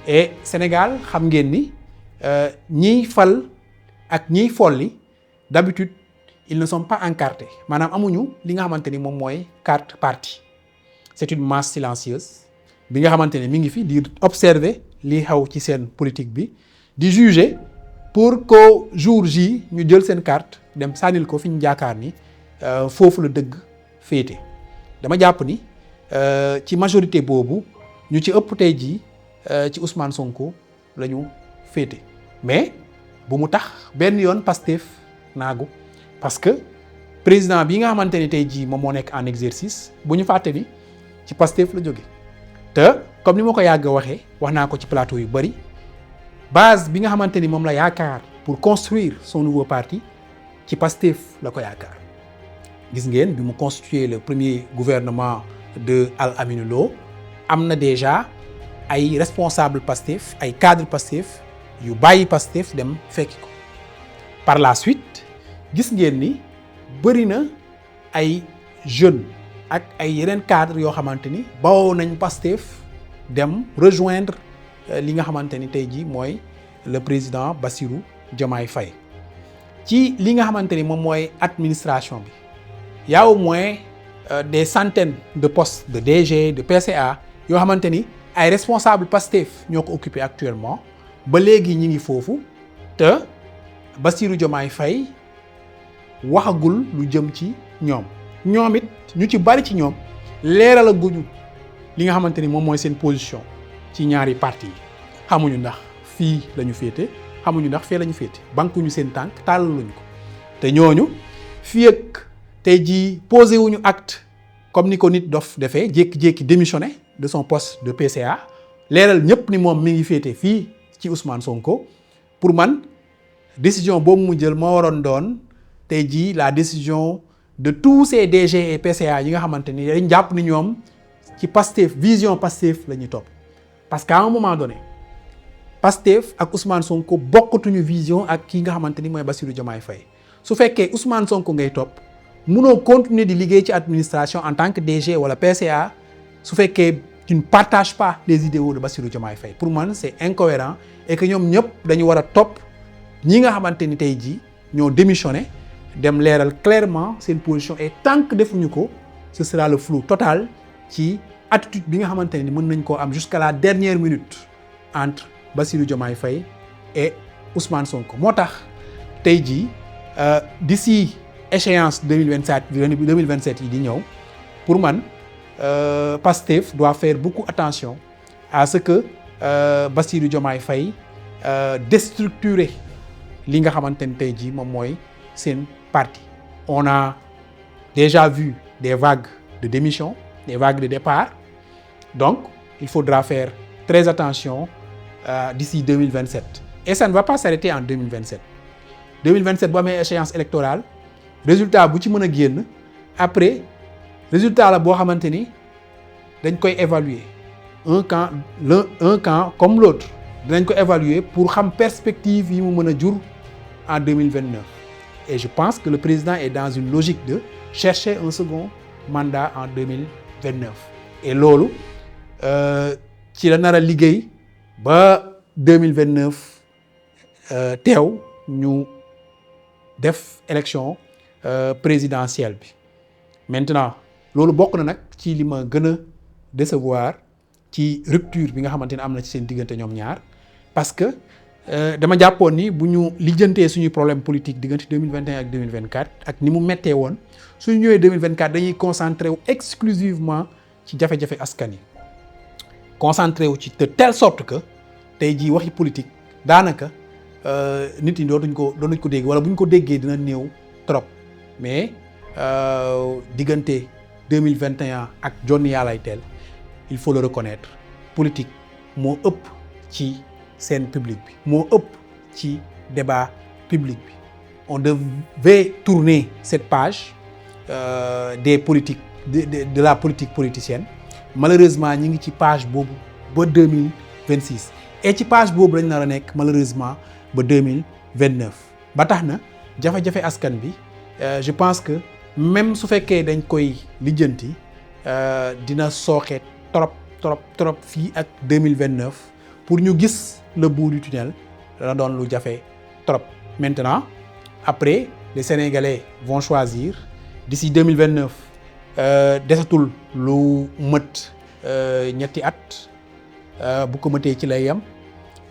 Et Sénégal xam ngeen ni ñiy fal ak ñiy folli d'habitude ils ne sont pas encartés maanaam amuñu li nga xamante ni moom mooy carte parti. C'est une masse silencieuse bi nga xamante ni mi ngi fi di observer li xew ci seen politique bi di juger pour qu'au jour J ñu jël seen carte dem sànnil ko fi ñu jaakaar ni foofu la dëgg féete. Dama jàpp ni ci majorité boobu ñu ci ëpp tey jii ci Ousmane Sonko la ñu féete mais bu mu tax benn yoon Pastef naagu parce que président bi nga xamante ni tey jii moom moo nekk en exercice bu ñu fàtte ni ci Pastef la jóge te comme ni ma ko yàgg waxee wax naa ko ci plateau yu bari base bi nga xamante ni moom la yaakaar pour construire son nouveau parti ci Pastef la ko yaakaar. Gis ngeen bi mu constituer le premier gouvernement de Al Aminou Lo am na déjà ay responsables Pastef ay cadres Pastef yu bàyyi Pastef dem fekki ko. Par la suite gis ngeen ni bëri na ay jeunes ak ay yeneen cadres yoo xamante ni bawoo nañ Pastef dem rejoindre li nga xamante ni tey jii mooy le président Bassirou Diomaye Faye ci li nga xamante ni moom mooy administration bi. Il y a au moins des centaines de postes de DG, de PCA yoo xamante ni ay responsables Pastef ñoo ko occupé actuellement ba léegi ñi ngi foofu te Bassirou Diomaye Faye waxagul lu jëm ci ñoom it ñu ci bari ci ñoom leeralaguñu li nga xamante ni moom mooy seen position ci ñaari parti yi xamuñu ndax fii la ñu féete xamuñu ndax fee la ñu féete bankuñu seen tànk tàllaluñu ko te ñooñu fii ak tey jii posé wuñu acte comme ni ko nit dof defee jékki-jékki démissionné de son poste de PCA leeral ñëpp ni moom mi ngi féete fii ci Ousmane Sonko pour man décision boobu mu jël moo waroon doon tey jii la décision de tous ces DG et PCA yi nga xamante ni dañ jàpp ni ñoom ci Pastef vision Pastef la ñuy topp parce qu'à un moment donné Pastef ak Ousmane Sonko bokkatuñu vision ak ki nga xamante ni mooy Bassirou Diomaye Faye su fekkee Ousmane Sonko ngay topp munoo continuer di liggéey ci administration en tant que DG wala PCA su fekkee tu ne partages pas les idéaux de Bassirou Diomaye Faye pour man c'est incohérent et que ñoom ñëpp dañu war a topp ñi nga xamante ni tey jii ñoo démissionné dem leeral clairement seen position et tant que defuñu ko ce sera le flou total ci attitude bi nga xamante ni mën nañ koo am jusqu'à la dernière minute entre Bassirou Diomaye Faye et Ousmane Sonko moo tax tey jii d'ici échéance 2027 yi di ñëw pour man Pastef doit faire beaucoup attention à ce que Bassirou Diomaye Faye déstructurer li nga xamante ni tey jii moom mooy seen parti. On a déjà vu des vagues de démission, des vagues de départ, donc il faudra faire très attention d'ici 2027 et ça ne va pas s'arrêter en 2027 bu amee échéance électorale résultat bu ci mën a génn après résultat la boo xamante ni dañ koy évaluer un camp comme l'autre dinañ ko évaluer pour xam perspective yi mu mën a jur en 2029 et je pense que le président est dans une logique de chercher un second mandat en 2029 et loolu ci la nar a liggéey ba 2029 teew ñu def élection présidentielle bi maintenant loolu bokk na nag ci li ma gën a décevoir ci rupture bi nga xamante ne am na ci seen diggante ñoom ñaar parce que dama jàppoon ni bu ñu lijjantee suñuy problème politique diggante 2021 ak 2024 ak ni mu méttee woon suñu ñëwee 2024 dañuy concentré wu exclusivement ci jafe-jafe askan yi concentré wu ci de telle sorte que tey jii waxi politique daanaka nit ñi dootuñ ko dégg wala bu ñu ko déggee dina néew trop mais diggante 2021 ak jonni yàllay teel il faut le reconnaître politique moo ëpp ci scène publique bi moo ëpp ci débat public bi on devait tourner cette page des politiques de la politique politicienne malheureusement ñi ngi ci page boobu ba 2026 et ci page boobu lañ nar a nekk malheureusement ba 2029 ba tax na jafe-jafe askan bi je pense que même su fekkee dañ koy lijjanti dina sooxe trop fii ak 2029 pour ñu gis le bout du tunnel dana doon lu jafe trop. Maintenant après les Sénégalais vont choisir d'ici 2029 desatul lu mët ñetti at bu ko mëtee ci lay yam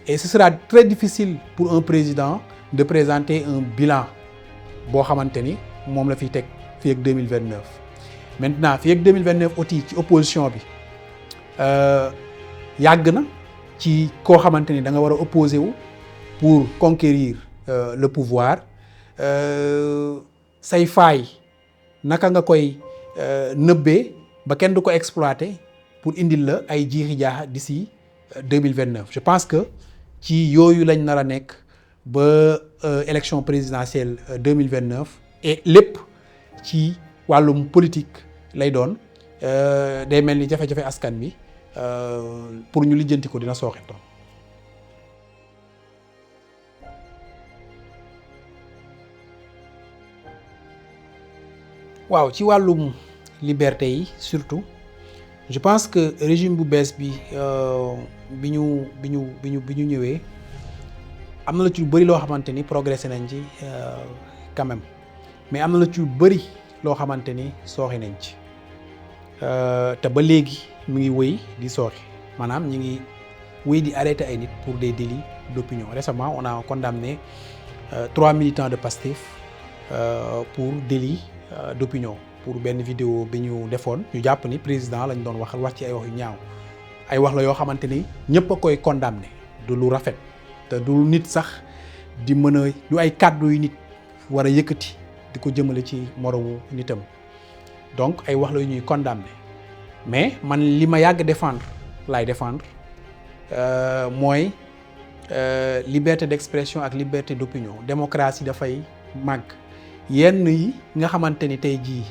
et ce sera très difficile pour un président de présenter un bilan boo xamante ni moom la fiy teg fii ak 2029 maintenant fii ak 2029 aussi ci opposition bi yàgg na ci koo xamante ni da nga war a opposer wu pour conquérir le pouvoir say faay naka nga koy nëbbee ba kenn du ko exploiter pour indil la ay jiixi jaaxa d'ici 2029 je pense que ci yooyu lañ nar a nekk ba élection présidentielle 2029 et lépp ci wàllum politique lay doon day mel ni jafe-jafe askan bi pour ñu lijjanti ko dina sooxe toon waaw ci wàllum liberté yi surtout je pense que régime bu bees bi bi ñu ñëwee am na la ci lu bëri loo xamante ni progressé nañ ci quand même mais am na la ci lu bëri loo xamante ni sooxe nañ ci te ba léegi mu ngi wëy di sooxe maanaam ñi ngi wëy di arrêter ay nit pour des délits d'opinion. Récemment on a condamné 3 militants de Pastef pour délit d'opinion pour benn vidéo bi ñu defoon ñu jàpp ni président lañ doon wax ci ay wax yu ñaaw ay wax la yoo xamante ni ñëpp a koy condamné du lu rafet te du nit sax di mën a du ay kàddu yu nit war a yëkkati di ko jëmale ci moromu nitam donc ay wax la yu ñuy condamné mais man li ma yàgg défendre laay défendre mooy liberté d'expression ak liberté d'opinion démocratie dafay màgg yenn yi nga xamante ni tey jii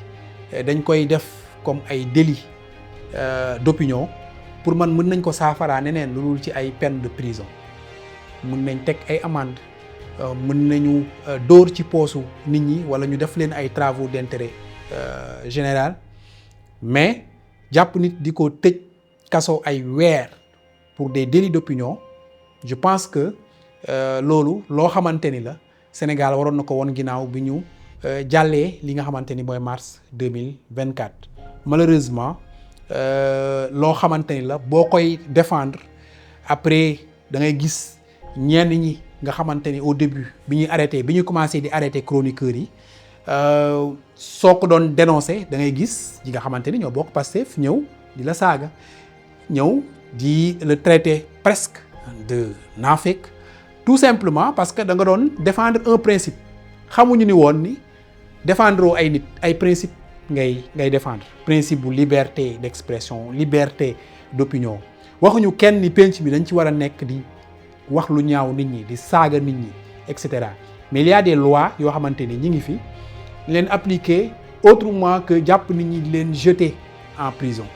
dañ koy def comme ay délit d'opinion pour man mën nañ ko saafaraa neneen lu dul ci ay peine de prison mën nañ teg ay amende mën nañu dóor ci poosu nit ñi wala ñu def leen ay travaux d'intérêt général mais jàpp nit di ko tëj kaso ay weer pour des délits d'opinion je pense que loolu loo xamante ni la Sénégal waroon na ko woon ginnaaw bi ñu jàllee li nga xamante ni mooy mars 2024 malheureusement loo xamante ni la boo koy défendre après da ngay gis ñenn ñi nga xamante ni au début bi ñuy commencé di arrêter chroniqueurs yi soo ko doon dénoncer da ngay gis ñi nga xamante ni ñoo bokk Pastef ñëw di la saaga ñëw di le traiter presque de naafeq tout simplement parce que da nga doon défendre un principe xamuñu ni woon ni défendre ay nit ay principe ngay défendre principe bu liberté d'expression liberté d'opinion waxuñu kenn ni penc bi dañ ci war a nekk di wax lu ñaaw nit ñi di saaga nit ñi et cetera mais il y a des lois yoo xamante ni ñi ngi fi leen appliquer autrement que jàpp nit ñi di leen jeter en prison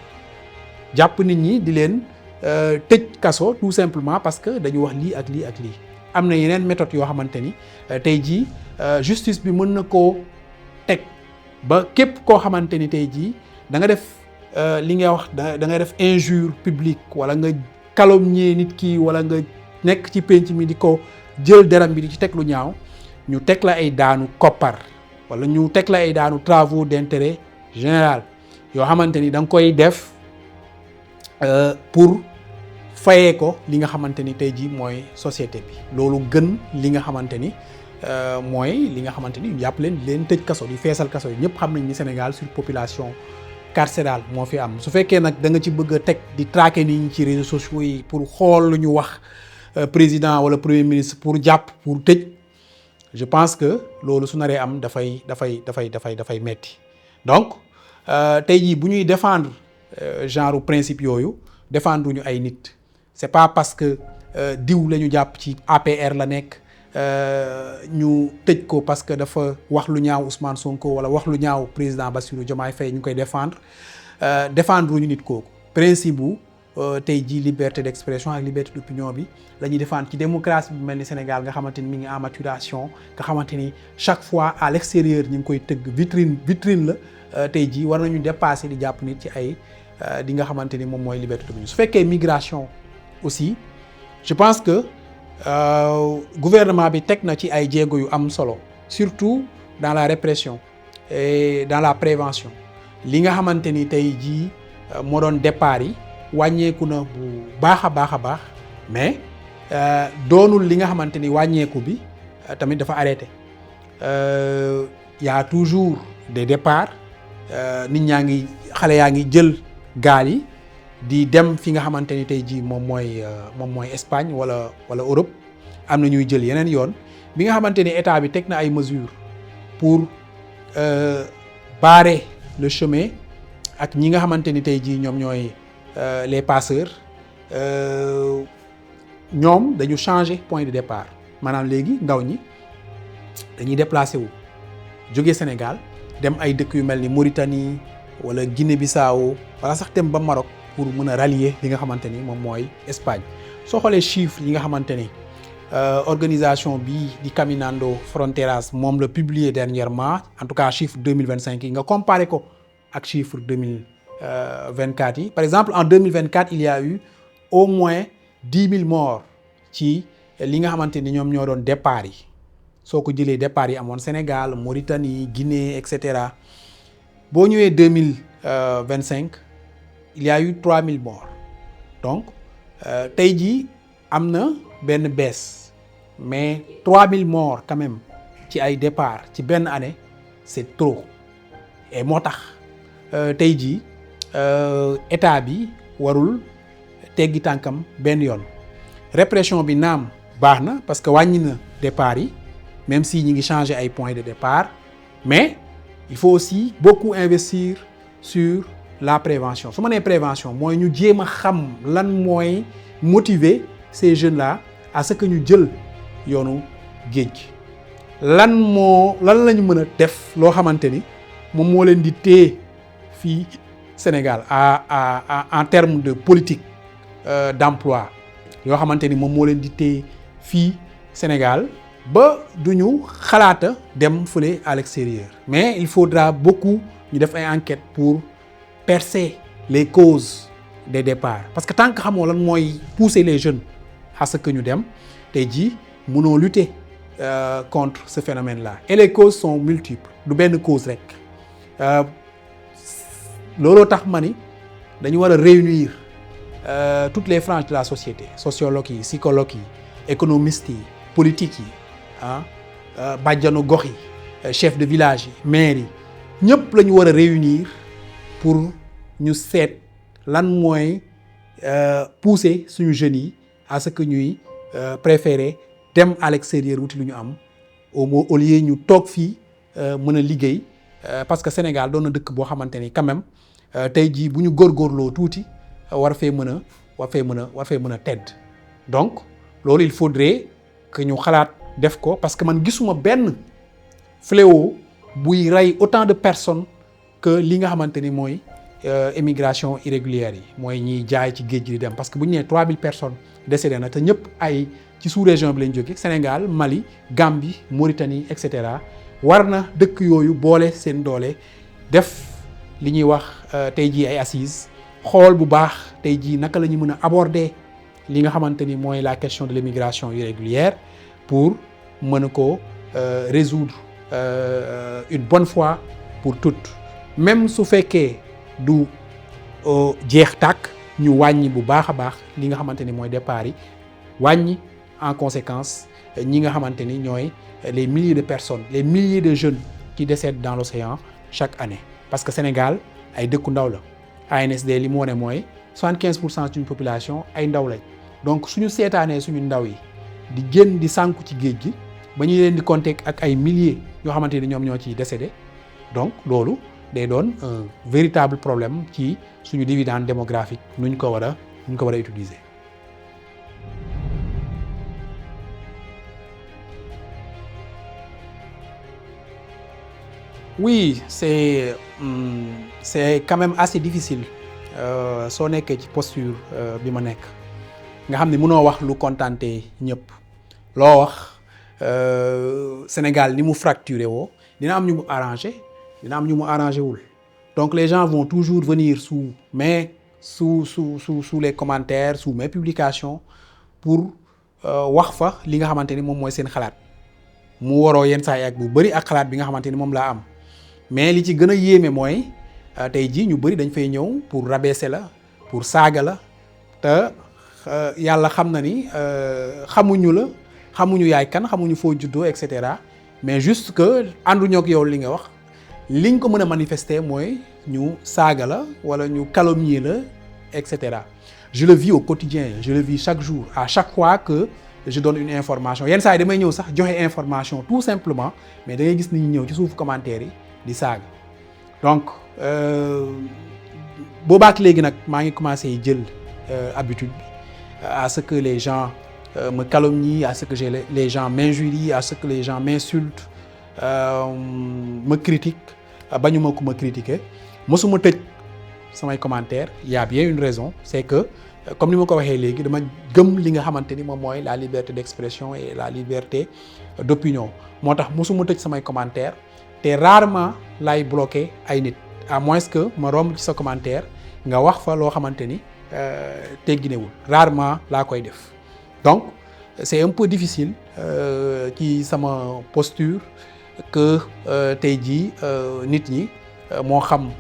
jàpp nit ñi di leen tëj kaso tout simplement parce que dañu wax lii ak lii ak lii. am na yeneen méthode yoo xamante ni tey jii justice bi mën na koo teg ba képp koo xamante ni tey jii da nga def li nga wax da nga def injure publique wala nga calomnier nit ki wala nga nekk ci penc mi di ko jël deram bi di ci teg lu ñaaw ñu teg la ay daanu koppar wala ñu teg la ay daanu travaux d'intérêt général yoo xamante ni da nga koy def pour fayee ko li nga xamante ni tey jii mooy société bi. loolu gën li nga xamante ni mooy li nga xamante ni yàpp leen tëj kaso di feesal kaso yi ñëpp xam nañ ni Sénégal surpopulation carcérale moo fi am. su fekkee nag da nga ci bëgg a teg di traquer nit ñi ci réseaux sociaux yi pour xool lu ñu wax président wala premier ministre pour jàpp pour tëj je pense que loolu su naree am dafay metti donc tey jii bu ñuy défendre genre principe yooyu défendre ñu ay nit. c'est pas parce que diw la ñu jàpp ci APR la nekk ñu tëj ko parce que dafa wax lu ñaaw Ousmane Sonko wala wax lu ñaaw président Bassirou Diomaye Faye ñu koy défendre ñu nit kooku. principe bu tey jii liberté d'expression ak liberté d'opinion bi la ñuy défendre ci démocratie bi mel ni Sénégal nga xamante ni mi ngi en maturation nga xamante ni chaque fois à l'extérieur ñu ngi koy tëgg vitrine la tey jii war nañu dépasser di jàpp nit ci ay di nga xamante ni moom mooy liberté d'opinion. su fekkee migration aussi je pense que gouvernement bi teg na ci ay jéego yu am solo surtout dans la répression et dans la prévention li nga xamante ni tey jii moo doon départ yi wàññeeku na bu baax a baax mais doonul li nga xamante ni wàññeeku bi tamit dafa arrêté y a toujours des départs nit ñaa ngi xale yaa ngi jël gaal yi di dem fi nga xamante ni tey jii moom mooy Espagne wala Europe am na ñuy jël yeneen yoon bi nga xamante ni état bi teg na ay mesures pour barrer le chemin ak ñi nga xamante ni tey jii ñoom ñooy les passeurs ñoom dañu changer point de départ maanaam léegi ndaw ñi dañuy déplacer wu jóge Sénégal dem ay dëkk yu mel ni Mauritanie wala Guinée-Bissau wala sax dem ba Maroc pour mën a rallier li nga xamante ni moom mooy Espagne. soo xoolee chiffres yi nga xamante ni organisation bii di Caminando Fronteras moom la publié dernièrement en tout cas chiffre 2025 yi nga comparé ko ak chiffre 2024 yi par exemple en 2024 il y a eu au moins 10 000 morts ci li nga xamante ni ñoom ñoo doon départ yi soo ko jëlee départ yi amoon Sénégal Mauritanie Guinée et cetera boo ñëwee 2025 il y a eu 3 000 morts donc tey jii am na benn baisse mais 3 000 morts quand même ci ay départ ci benn année c'est trop et moo tax tey jii état bi warul teggi tànkam benn yoon répression bi naam baax na parce que wàññi na départ yi même si ñi ngi changer ay points de départ mais il faut aussi beaucoup investir sur la prévention su ma nee prévention mooy ñu jéem a xam lan mooy motiver ces jeunes là à ce que ñu jël yoonu géej gi lan la ñu mën a def loo xamante ni moom moo leen di téye fii Sénégal en termes de politique d'emploi yoo xamante ni moom moo leen di téye fii Sénégal ba du ñu xalaata dem fële à l'extérieur mais il faudra beaucoup ñu def ay enquêtes pour percer les causes des départs parce que tant que xamoo lan mooy pousser les jeunes à ce que ñu dem tey jii mënoo lutter contre ce phénomène-là et les causes sont multiples du benn cause rek looloo tax ma ni dañu war a réunir toutes les franges de la société sociologues yi psychologues yi économistes yi politiques yi bàjjanu gox yi chef de village yi maire yi ñëpp la ñu war a réunir pour ñu seet lan mooy pousser suñu jeunes yi à ce que ñuy préférer dem à l'extérieur wuti lu ñu am au lieu ñu toog fii mën a liggéey parce que Sénégal doon na dëkk boo xamante ni quand même tey jii bu ñu góorgóorloo tuuti war fee mën a tedd donc loolu il faudrait que ñu xalaat def ko parce que man gisuma benn fléau buy rey autant de personnes que li nga xamante ni mooy immigration irrégulière yi mooy ñiy jaay ci géej gi di dem parce que bu ñu nee 3000 personnes décédées na te ñëpp ay ci sous-région bi lañ jógee Sénégal Mali Gambie Mauritanie et cetera war na dëkk yooyu boole seen doole def li ñuy wax tey jii ay assises xool bu baax tey jii naka la ñu mën a aborder li nga xamante ni mooy la question de l'immigration irrégulière pour mën a ko résoudre une bonne fois pour toutes même su fekkee du jeex tàkk ñu wàññi bu baax a baax li nga xamante ni mooy départ yi wàññi en conséquence ñi nga xamante ni ñooy les milliers de personnes les milliers de jeunes qui décèdent dans l'océan chaque année parce que Sénégal ay dëkku ndaw la ANSD li mu wone mooy 75% suñu population ay ndaw lañ donc suñu seetaanee suñu ndaw yi di génn di sànku ci géej gi ba ñu leen di compter ak ay milliers yoo xamante ni ñoom ñoo ciy décédé donc loolu day doon un véritable problème ci suñu dividende démographique nuñ ko war a utiliser. Oui, c'est quand même assez difficile soo nekkee ci posture bi ma nekk nga xam ne mënoo wax lu contenté ñëpp loo wax Sénégal ni mu fracturé woo dina am ñu mu arrangé dina am ñu mu arrangé wul donc les gens vont toujours venir sous les commentaires sous mes publications pour wax fa li nga xamante ni moom mooy seen xalaat mu waroo yenn saa yi ak bu bëri ak xalaat bi nga xamante ni moom laa am mais li ci gën a yéeme mooy tey jii ñu bëri dañ fay ñëw pour rabaisser la pour saaga la te yàlla xam na ni xamuñu la xamuñu yaay kan xamuñu foo juddoo et cetera mais juste que ànduñoo ak yow li nga wax liñ ko mën a manifester mooy ñu saaga la wala ñu calomnier la et cetera. Je le vis au quotidien je le vis chaque jour à chaque fois que je donne une information yenn saa yi damay ñëw sax joxe information tout simplement mais da ngay gis ni ñu ñëw ci suufu commentaire yi di saaga donc boobaak léegi nag maa ngi commencé jël habitude bi à ce que les gens me calomnient à ce que les gens m'injurient à ce que les gens m'insultent me critiquent bañuma ko ma critiquer mosuma tëj samay commentaires il y a bien une raison c'est que comme ni ma ko waxee léegi dama gëm li nga xamante ni moom mooy la liberté d'expression et la liberté d'opinion moo tax mosuma tëj samay commentaires te rarement lay bloqué ay nit à moins que ma romb ci sa commentaire nga wax fa loo xamante ni tegginewul rarement laa koy def donc c'est un peu difficile ci sama posture que tey jii nit ñi moo xam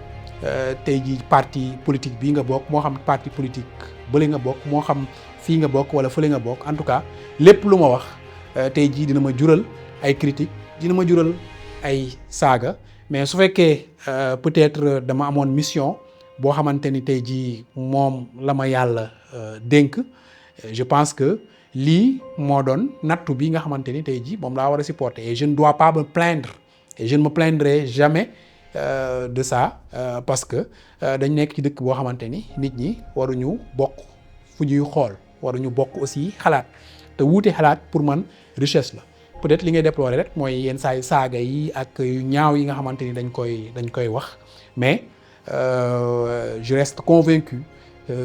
tey jii parti politique bii nga bokk moo xam parti politique bële nga bokk moo xam fii nga bokk wala fële nga bokk en tout cas lépp lu ma wax tey jii dina ma jural ay critiques dina ma jural ay saaga mais su fekkee peut-être dama amoon mission boo xamante ni tey jii moom la ma yàlla dénk je pense que lii moo doon nattu bi nga xamante ni tey jii moom laa war a supporter et je ne dois pas me plaindre et je ne me plaindrai jamais de ça parce que dañ nekk ci dëkk boo xamante ni nit ñi waruñu bokk fu ñuy xool waruñu bokk aussi xalaat te wuute xalaat pour man richesse la peut-être li ngay déplorer rek mooy yenn saa yu saaga yi ak yu ñaaw yi nga xamante ni dañ koy wax mais je reste convaincu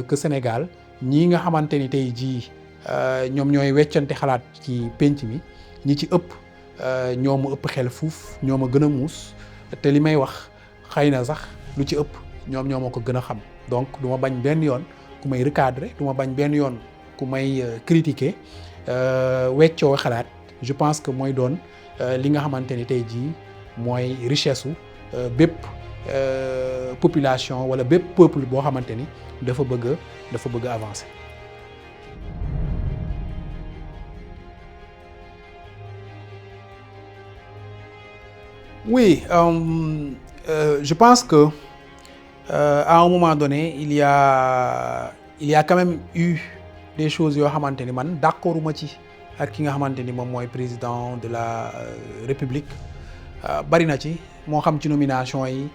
que Sénégal ñii nga xamante ni tey jii ñoom ñooy weccante xalaat ci penc mi ñi ci ëpp ñoo ma ëpp xel fuuf ñoo ma gën a muus te li may wax xëy na sax lu ci ëpp ñoom ñoo ma ko gën a xam donc du ma bañ benn yoon ku may recadrer du ma bañ benn yoon ku may critiquer weccoo xalaat je pense que mooy doon li nga xamante ni tey jii mooy richesse u bépp population wala bépp peuple boo xamante ni dafa bëgg avancer. Oui, je pense que à un moment donné il y a quand même eu des choses yoo xamante ni man d'accorduma ci ak ki nga xamante ni moom mooy président de la République bari na ci moo xam ci nomination yi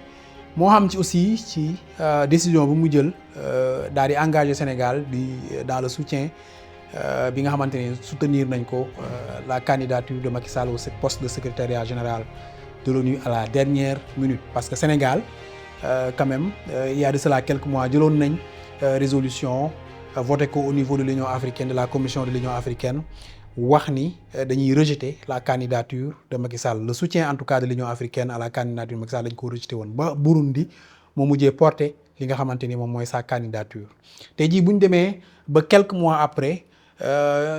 moo xam ci aussi ci décision bu mu jël daal di engager Sénégal dans le soutien bi nga xamante ni soutenir nañ ko la candidature de Macky Sall au poste de secrétariat général de l'ONU à la dernière minute parce que Sénégal quand même il y a de cela quelques mois jëloon nañ résolution voté ko au niveau de l'Union africaine, de la Commission de l'Union africaine, wax ni dañuy rejeter la candidature de Macky Sall. Le soutien en tout cas de l'Union africaine à la candidature de Macky Sall dañ ko rejeté woon ba Burundi moo mujjee porter li nga xamante ni moom mooy sa candidature. tey jii bu ñu demee ba quelques mois après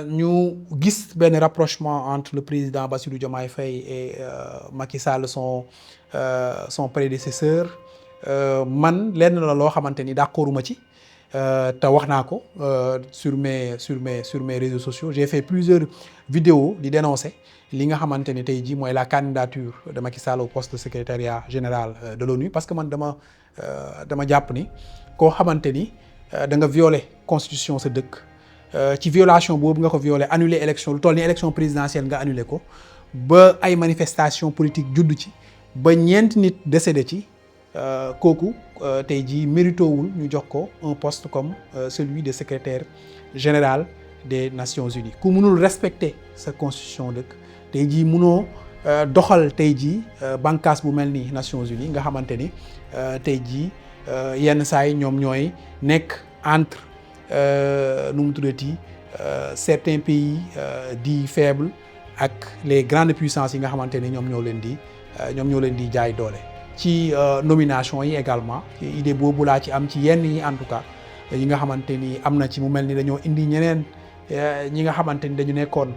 ñu gis benn rapprochement entre le président Bassirou Diomaye Faye et Macky Sall son prédécesseur, man lenn la loo xamante ni d'accorduma ci. te wax naa ko sur mes réseaux sociaux. J'ai fait plusieurs vidéos di dénoncer li nga xamante ni tey jii mooy la candidature de Macky Sall au poste de secrétariat général de l'ONU, parce que man dama jàpp ni koo xamante ni da nga violer constitution sa dëkk, ci violation boobu nga ko violer, annuler élection lu toll ni élection présidentielle nga annuler ko ba ay manifestation politique juddu ci ba ñeent nit décédé ci, kooku tey jii méritowul ñu jox ko un poste comme celui de secrétaire général des Nations Unies. ku mënul respecter sa constitution dëkk tey jii mënoo doxal tey jii bànqaas bu mel ni Nations Unies nga xamante ni tey jii yenn saa yi ñoom ñooy nekk entre nu mu tuddati certains pays dits faibles ak les grandes puissances yi nga xamante ni ñoom ñoo leen di jaay doole. ci nomination yi également idée boobu laa ci am ci yenn yi en tout cas yi nga xamante ni am na ci mu mel ni dañoo indi ñeneen ñi nga xamante ni dañu nekkoon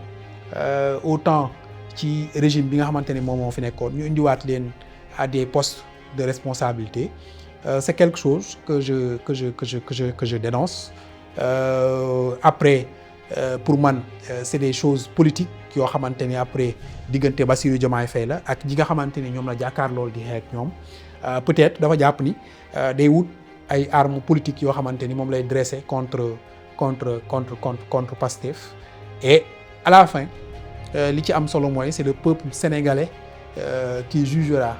autant ci régime bi nga xamante ni moom moo fi nekkoon ñu indiwaat leen à des postes de responsabilité. C'est quelque chose que je dénonce. Après pour man c'est des choses politiques yoo xamante ni après diggante Bassirou Diomaye Faye la ak ñi nga xamante ni ñoom la jàkkaar loolu di xeex ñoom peut-être dafa jàpp ni day wut ay armes politiques yoo xamante ni moom lay dresser contre Pastef. Et à la fin li ci am solo mooy c'est le peuple sénégalais qui jugera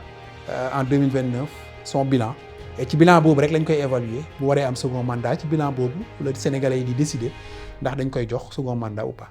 en 2029 son bilan. Et ci bilan boobu rek lañ koy évaluer bu waree am second mandat, ci bilan boobu le Sénégalais yi di décider ndax dañ koy jox second mandat ou pas.